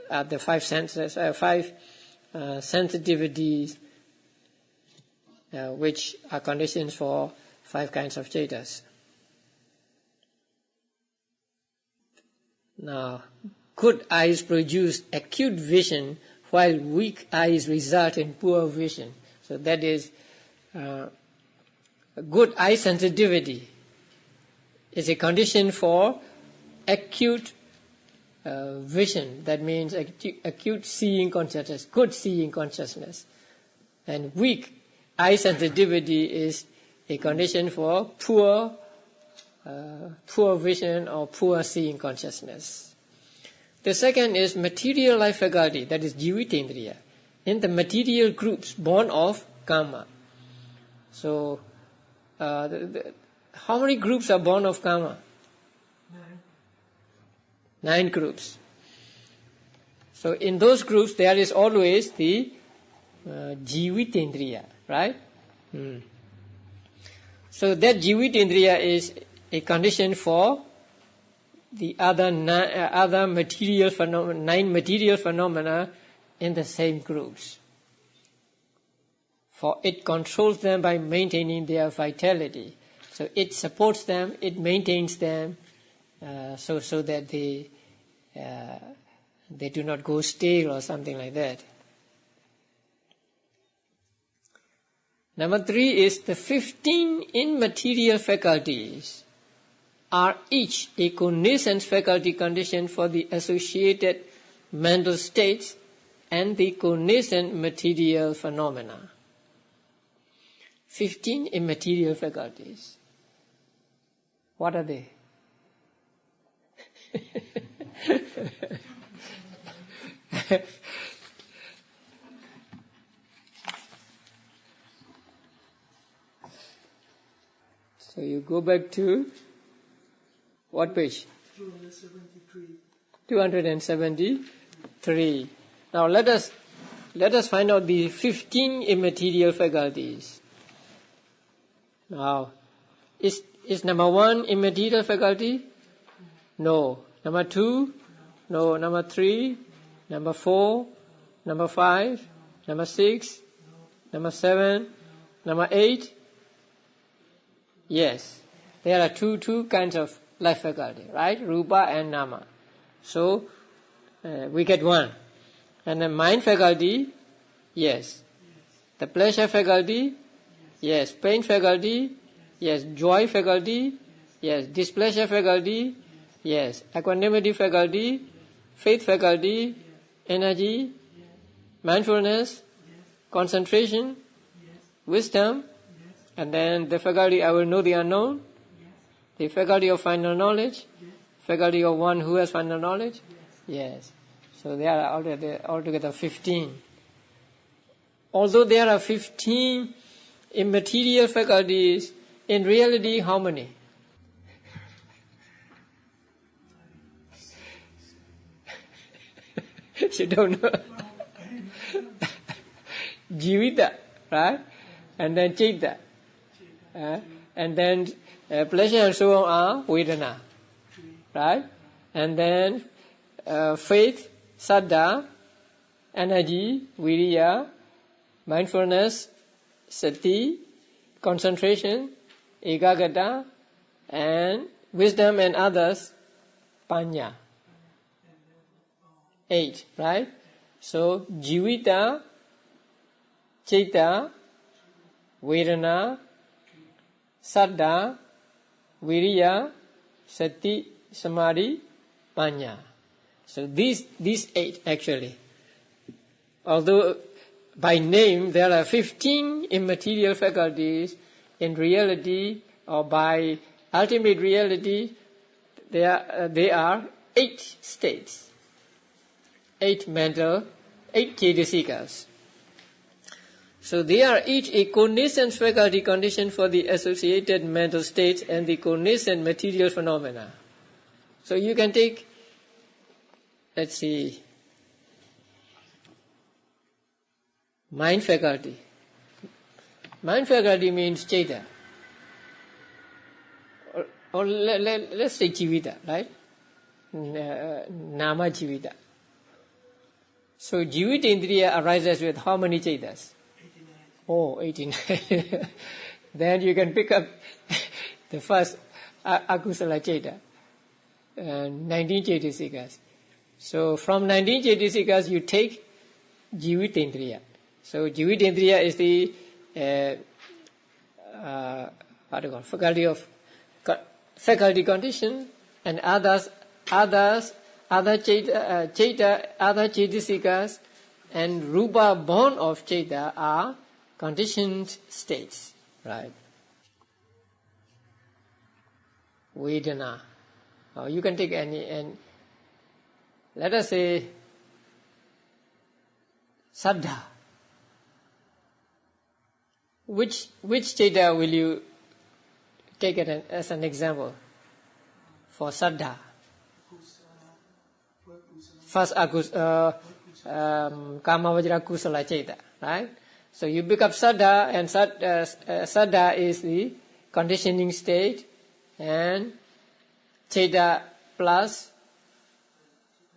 Speaker 1: are the 5 senses, 5 sensitivities, which are conditions for 5 kinds of cetas. Now, good eyes produce acute vision, while weak eyes result in poor vision. So that is good eye sensitivity is a condition for acute vision. That means acute seeing consciousness, good seeing consciousness. And weak eye sensitivity is a condition for poor vision or poor seeing consciousness. The second is material life faculty, that is jivitendriya, in the material groups born of karma. So, how many groups are born of karma? 9 groups. So in those groups there is always the jivitendriya, right? So that jivitendriya is a condition for the other 9 material phenomena in the same groups. For it controls them by maintaining their vitality. So it supports them, it maintains them, so that they do not go stale or something like that. Number 3 is the 15 immaterial faculties are each a cognizance faculty condition for the associated mental states and the cognizant material phenomena. 15 immaterial faculties. What are they? So you go back to what page?
Speaker 2: 273.
Speaker 1: 273. Now let us find out the 15 immaterial faculties. Now, is number 1 immaterial faculty? No. Number 2? No. Number 3? Number 4? Number 5? Number 6? Number 7? Number 8? Yes. There are two kinds of life faculty, right? Rupa and Nama. So, we get 1. And the mind faculty? Yes. The pleasure faculty? Yes. Pain faculty? Yes. Joy faculty? Yes. Displeasure faculty? Yes. Equanimity faculty? Faith faculty? Energy? Mindfulness? Concentration? Wisdom? And then the faculty I will know the unknown? The faculty of final knowledge? Faculty of one who has final knowledge? Yes. So there are altogether 15. Although there are 15 immaterial faculties, in reality, how many? You don't know. Jivita, right? And then Chitta. And then pleasure and so on are Vedana. Right? And then faith, Saddha, energy, Viriya, mindfulness, Sati, concentration, Ekagata, and wisdom and others, Panya. 8, right? So, Jivita, Chitta, Vedana, Saddha, Viriya, Sati, Samadhi, Panya. So these 8 actually. Although by name there are 15 immaterial faculties, in reality or by ultimate reality they are 8 states. 8 mental, 8 cetasikas. So they are each a cognizant faculty condition for the associated mental states and the cognizant material phenomena. So you can take, let's see, mind faculty. Mind faculty means Chaita. Or let's say Jivita, right? Nama Jivita. So Jivita Indriya arises with how many Chaitas? 89. Oh, 89. Then you can pick up the first Akusala Chaita. 19 Chaitasikas. So from 19 Chaitasikas you take Jivitendriya. So Jivitendriya is the faculty condition, and other Chaitasikas and Rupa born of Chaita are conditioned states, right? Vedana. You can take any, and let us say Saddha. Which Chaita will you take it as an example for Saddha? First Kamavajra Kusala Chaita, right? So you pick up Saddha, and Saddha is the conditioning state, and Chaita plus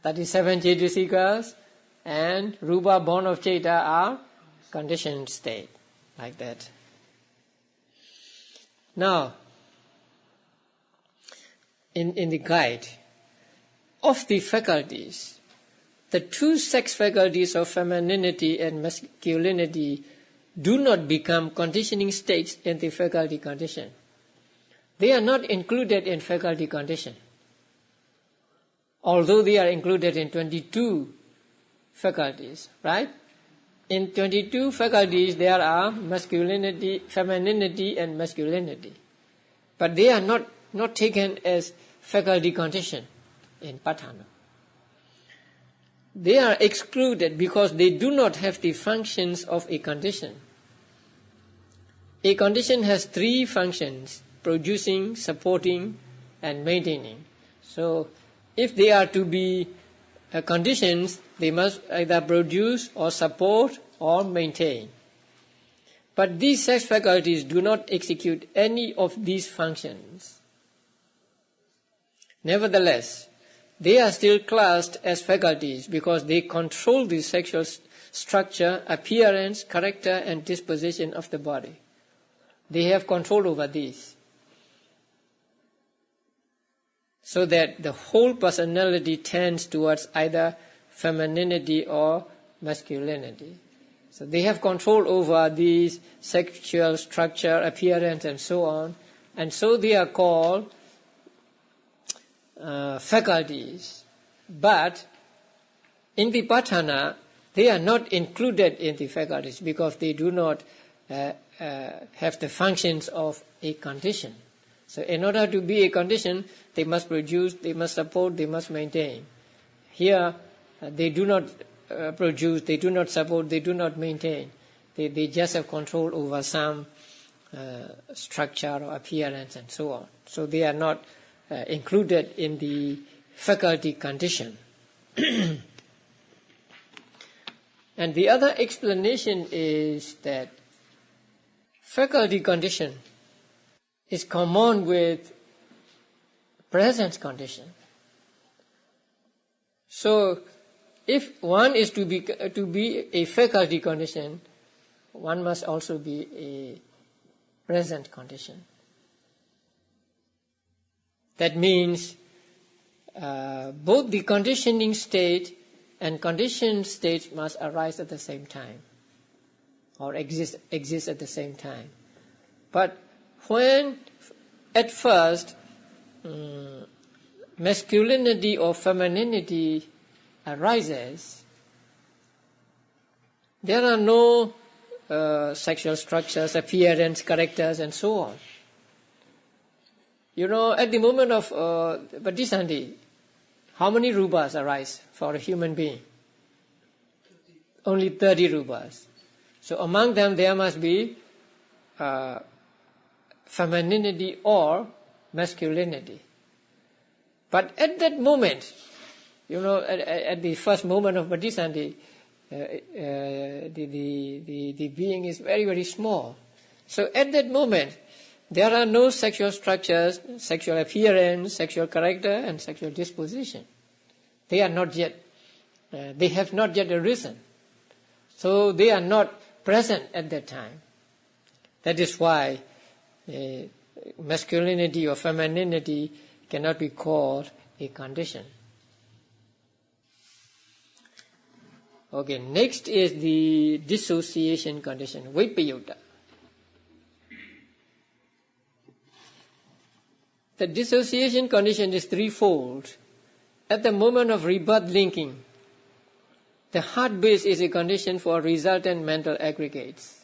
Speaker 1: 37 Chaitasikas and Rupa born of Chaita are conditioned state, like that. Now, in the guide, of the faculties, the 2 sex faculties of femininity and masculinity do not become conditioning states in the faculty condition. They are not included in faculty condition, although they are included in 22 faculties, right? In 22 faculties there are masculinity, femininity and masculinity. But they are not taken as faculty condition in Patthana. They are excluded because they do not have the functions of a condition. A condition has 3 functions: producing, supporting, and maintaining. So, if they are to be conditions, they must either produce or support or maintain. But these sex faculties do not execute any of these functions. Nevertheless, they are still classed as faculties because they control the sexual structure, appearance, character, and disposition of the body. They have control over these, so that the whole personality tends towards either femininity or masculinity. So they have control over these sexual structure, appearance, and so on. And so they are called faculties. But in the Patthana, they are not included in the faculties because they do not have the functions of a condition. So in order to be a condition, they must produce, they must support, they must maintain. Here, they do not produce, they do not support, they do not maintain. They just have control over some structure or appearance and so on. So they are not included in the faculty condition. And the other explanation is that faculty condition is common with presence condition. So, if one is to be a faculty condition, one must also be a present condition. That means both the conditioning state and conditioned state must arise at the same time, or exist at the same time. But when at first masculinity or femininity arises, there are no sexual structures, appearance, characters, and so on. You know, at the moment of Bodhisattva, how many rupas arise for a human being?
Speaker 2: 30.
Speaker 1: Only 30 rupas. So among them there must be femininity or masculinity. But at that moment, you know, at the first moment of Bodhisattva, the being is very, very small. So at that moment, there are no sexual structures, sexual appearance, sexual character, and sexual disposition. They are not yet, they have not yet arisen. So they are not present at that time. That is why masculinity or femininity cannot be called a condition. Okay, next is the dissociation condition, vipayutta. The dissociation condition is threefold. At the moment of rebirth linking, the heart base is a condition for resultant mental aggregates.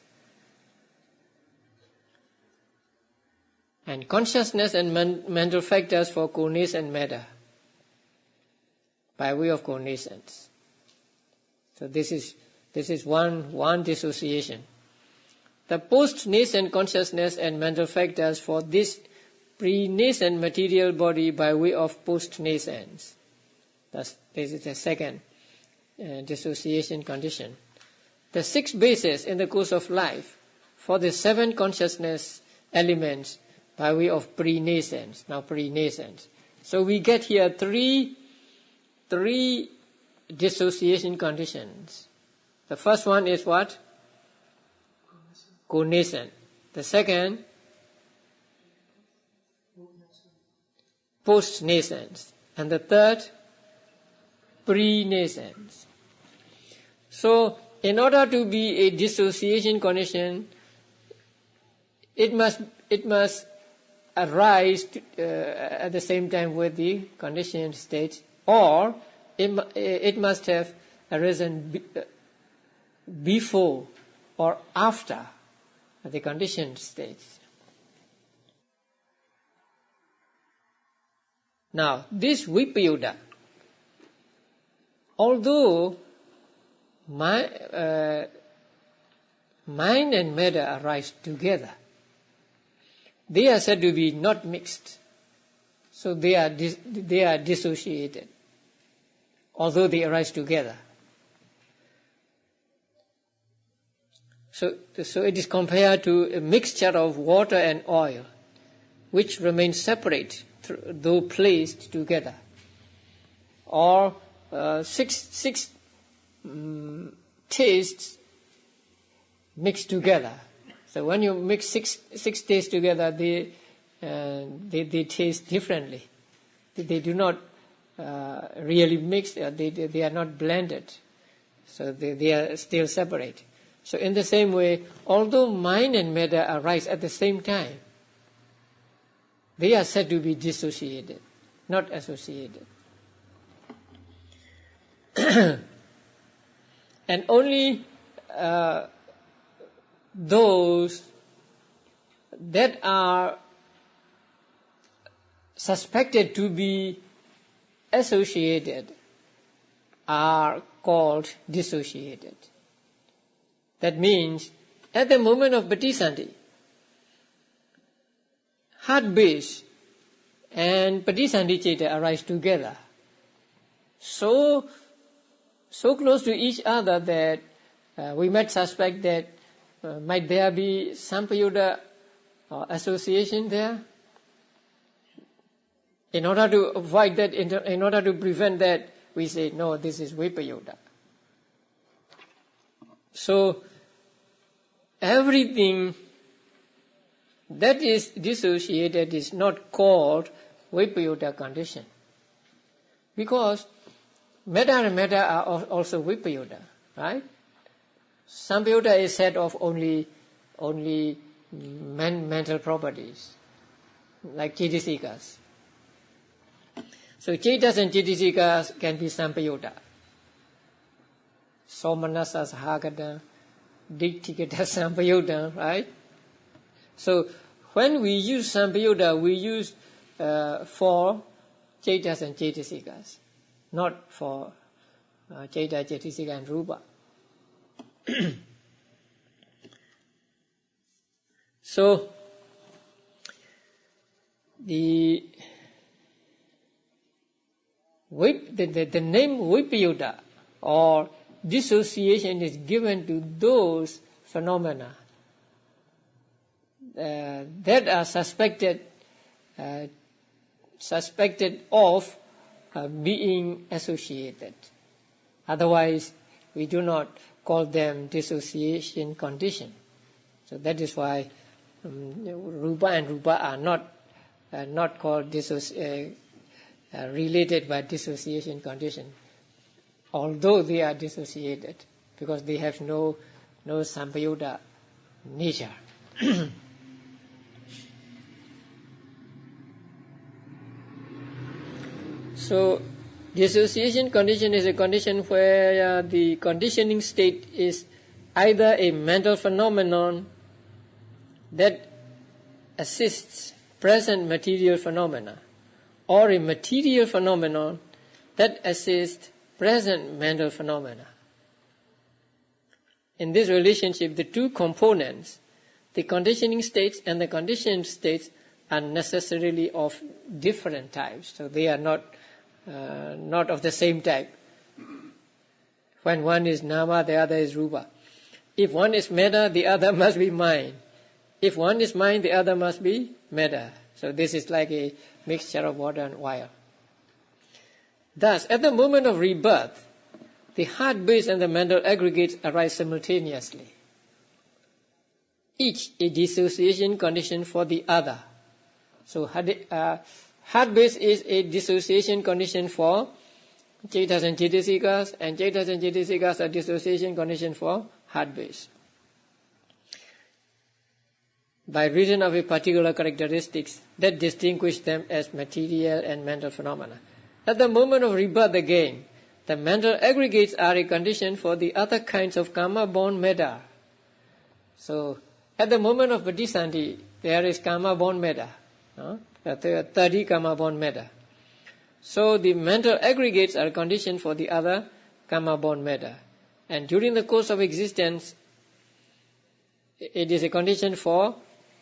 Speaker 1: And consciousness and mental factors for cognizant matter by way of cognizance. So this is one dissociation. The post-nascent consciousness and mental factors for this pre-nascent material body by way of post-nascence. This is the second dissociation condition. The 6 bases in the course of life for the 7 consciousness elements by way of pre-nascence. Now pre-nascence. So we get here three dissociation conditions. The first one is what? Cognizant. The second, post-nascence. And the third, pre-nascence. So, in order to be a dissociation condition, it must arise at the same time with the conditioned state, or it must have arisen before or after the conditioned states. Now, this vipayuda, although mind and matter arise together, they are said to be not mixed. So they are dissociated, although they arise together. So it is compared to a mixture of water and oil, which remains separate though placed together, or six tastes mixed together. So when you mix six tastes together, they taste differently. They do not really mix. They are not blended. So they are still separate. So in the same way, although mind and matter arise at the same time, they are said to be dissociated, not associated. And only those that are suspected to be associated are called dissociated. That means, at the moment of patisandhi, heart base and patisandhi citta arise together, so close to each other that we might suspect that might there be sampayuta or association there. In order to avoid that, in order to prevent that, we say, no, this is vipayuta. So, everything that is dissociated is not called vipayuta condition. Because matter and matter are also vipayuta, right? Sampayuta is said of only mental properties, like cetasikas. So cetas and cetasikas can be sampayuta. Somanasa sahagata, ditthikata sampayuta, right? So when we use sampayuta, we use for cetas and cetasikas, not for ceta, cetasika and rupa. So the name vipayuta or dissociation is given to those phenomena that are suspected of being associated. Otherwise, we do not call them dissociation condition. So that is why rupa and rupa are not called related by dissociation condition, although they are dissociated, because they have no sampayuta nature. So, dissociation condition is a condition where the conditioning state is either a mental phenomenon that assists present material phenomena, or a material phenomenon that assists present mental phenomena. In this relationship, the two components, the conditioning states and the conditioned states, are necessarily of different types. So they are not of the same type. When one is nama, the other is rupa. If one is metta, the other must be mind. If one is mind, the other must be metta. So this is like a mixture of water and oil. Thus, at the moment of rebirth, the heart base and the mental aggregates arise simultaneously, each a dissociation condition for the other. So heart base is a dissociation condition for cetas and cetasikas, and cetas and cetasikas are dissociation condition for heart base, by reason of a particular characteristics that distinguish them as material and mental phenomena. At the moment of rebirth again, The mental aggregates are a condition for the other kinds of karma-born matter. So, at the moment of Pradisandhi, there is karma-born matter. There are 30 karma-born matter. So, the mental aggregates are a condition for the other karma-born matter. And during the course of existence, it is a condition for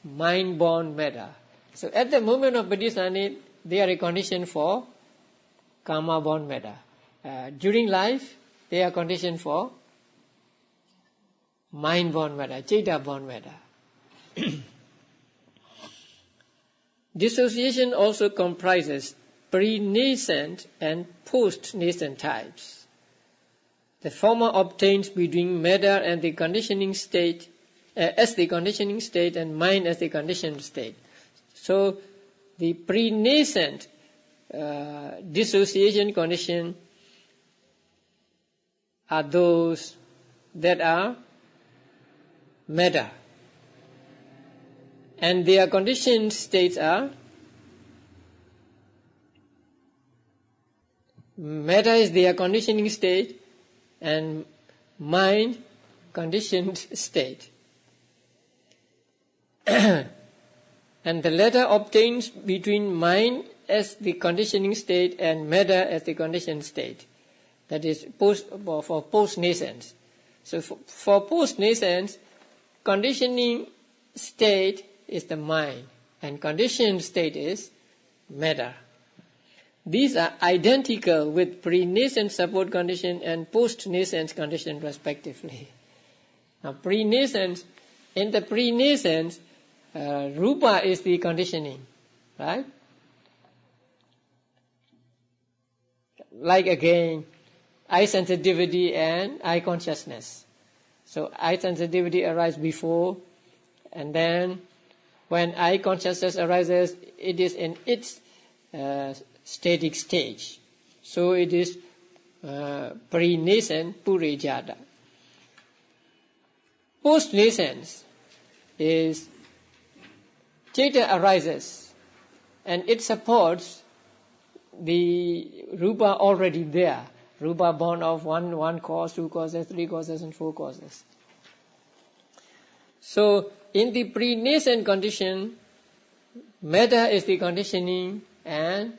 Speaker 1: mind-born matter. So, at the moment of Pradisandhi, they are a condition for karma-born matter. During life, they are conditioned for mind-born matter, citta-born matter. Dissociation also comprises pre-nascent and post-nascent types. The former obtains between matter and the conditioning state, as the conditioning state, and mind as the conditioned state. So, the pre-nascent dissociation condition are those that are matter. And their conditioned states are matter is their conditioning state and mind conditioned state. And the latter obtains between mind as the conditioning state and matter as the conditioned state. That is for post-nascence. So for post-nascence, conditioning state is the mind and conditioned state is matter. These are identical with pre-nascent support condition and post-nascence condition respectively. Now pre-nascence, in the pre-nascence, rupa is the conditioning, right? Like again, eye sensitivity and eye consciousness. So eye sensitivity arises before, and then when eye consciousness arises, it is in its static stage. So it is pre-nascent purejata. Post-nascence is citta arises and it supports the rupa already there. Rupa born of one cause, two causes, three causes, and four causes. So, in the pre-nascent condition, matter is the conditioning and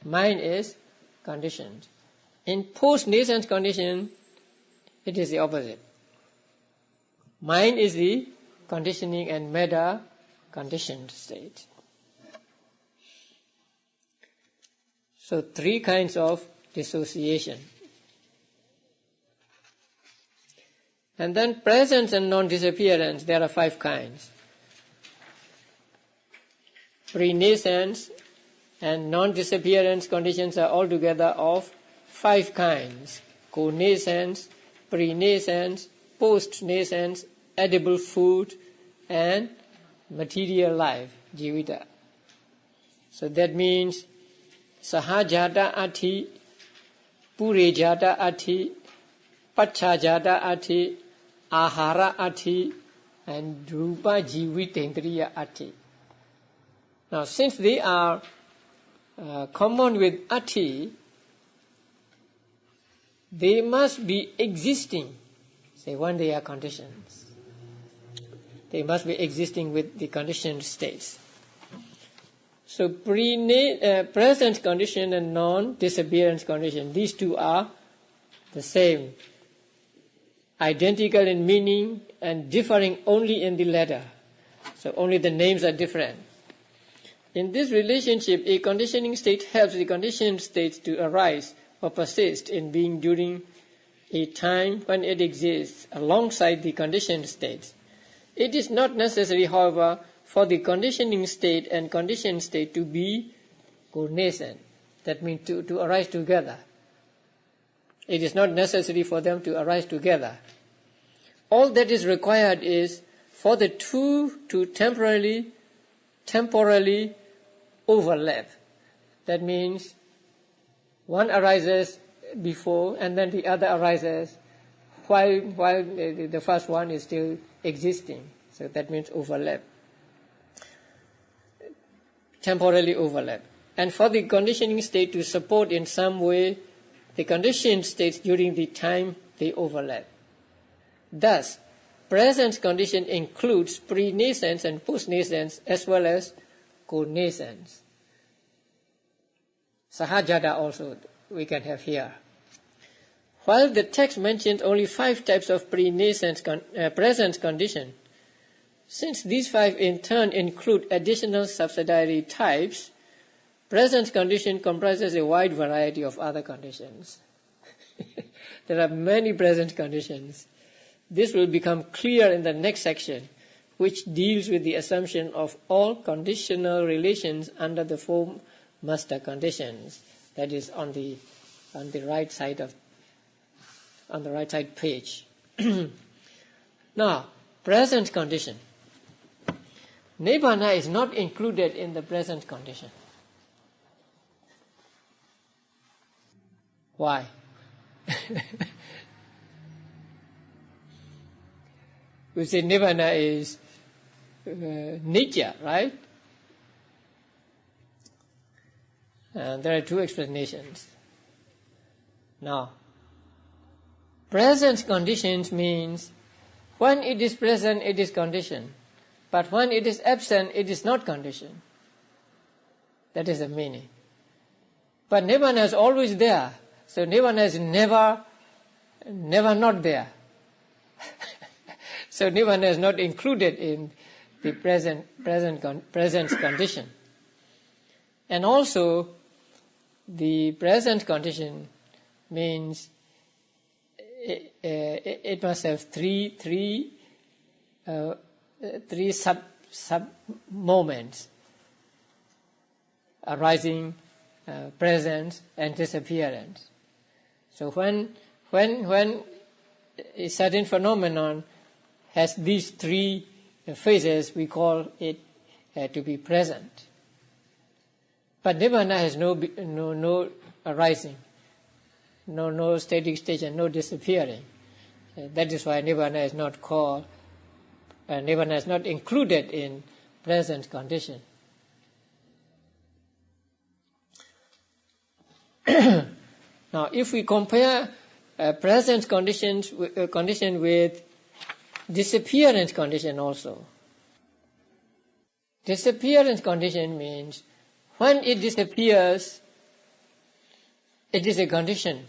Speaker 1: mind is conditioned. In post-nascent condition, it is the opposite. Mind is the conditioning and matter conditioned state. So, three kinds of dissociation. And then presence and non-disappearance, there are 5 kinds. Pre-nascence and non-disappearance conditions are altogether of 5 kinds. Co-nascence, pre-nascence, post-nascence, edible food, and material life, jivita. So that means sahajata ati, purejata ati, pachajata ati, ahara ati, and drupa jivitendriya ati. Now, since they are common with ati, they must be existing, say, when they are conditions. They must be existing with the conditioned states. So, present condition and non-disappearance condition, these two are the same, identical in meaning and differing only in the letter. So only the names are different. In this relationship, a conditioning state helps the conditioned states to arise or persist in being during a time when it exists alongside the conditioned states. It is not necessary, however, for the conditioning state and conditioned state to be co-nascent. That means to arise together. It is not necessary for them to arise together. All that is required is for the two to temporarily overlap. That means one arises before and then the other arises while the first one is still existing. So that means overlap. Temporarily overlap. And for the conditioning state to support in some way the conditioned states during the time they overlap. Thus, present condition includes pre-nascence and post-nascence as well as co-nascence. Sahajata also we can have here. While the text mentions only 5 types of pre-nascent present condition, since these 5 in turn include additional subsidiary types, present condition comprises a wide variety of other conditions. There are many present conditions. This will become clear in the next section, which deals with the assumption of all conditional relations under the 4 master conditions. That is on the right side page. Now, present condition. Nibbana is not included in the present condition. Why? We say Nibbana is nature, right? There are 2 explanations. Now, present conditions means when it is present, it is conditioned. But when it is absent, it is not conditioned. That is the meaning. But Nibbana is always there. So Nibbana is never not there. So Nibbana is not included in the present condition. And also, the present condition means it must have three sub moments: arising, presence, and disappearance. So when a certain phenomenon has these 3 phases, we call it to be present. But Nibbana has no arising, no static stage, and no disappearing. That is why Nibbana is not called. Nibbana is not included in present condition. Now, if we compare present condition with disappearance condition also, disappearance condition means when it disappears, it is a condition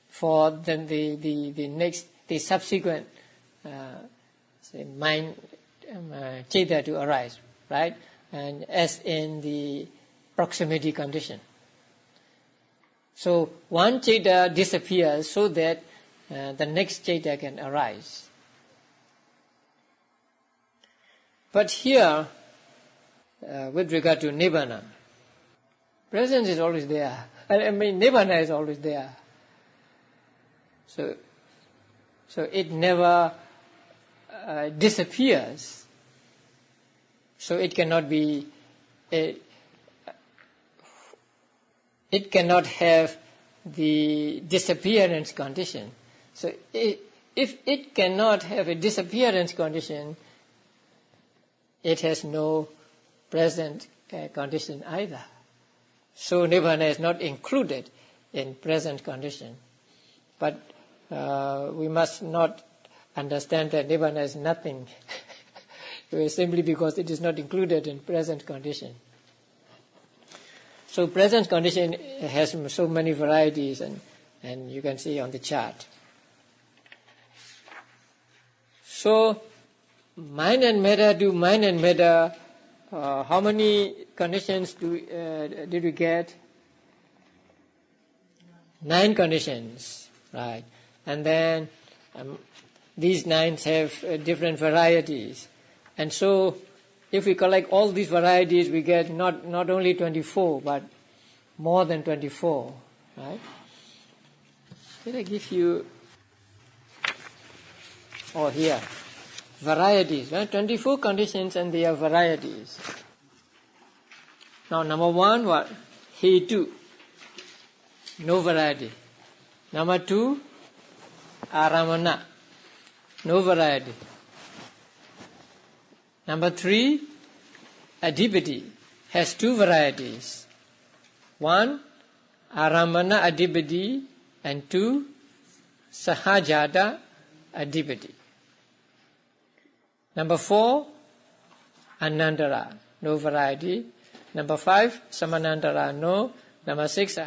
Speaker 1: for the subsequent mind chaita to arise, right? And as in the proximity condition. So one chaita disappears so that the next chaita can arise. But here, with regard to Nibbana, presence is always there. I mean, Nibbana is always there. So it never disappears. So it cannot be. It cannot have the disappearance condition. So if it cannot have a disappearance condition, it has no present condition either. So Nibbana is not included in present condition. But we must not understand that Nibbana is nothing simply because it is not included in present condition. So present condition has so many varieties, and you can see on the chart. So mind and matter to mind and matter, how many conditions did we get? 9 conditions, right? And then these 9 have different varieties. And so if we collect all these varieties, we get not only 24, but more than 24, right? Did I give you, here, varieties, right? 24 conditions and they are varieties. Now, number 1, what? Hetu, no variety. Number 2, aramana, no variety. Number 3, adhipati, has 2 varieties. 1, aramana adhipati, And 2, Sahajata Adhipati. Number 4, Anandara, no variety. Number 5, Samanandara, no. Number 6,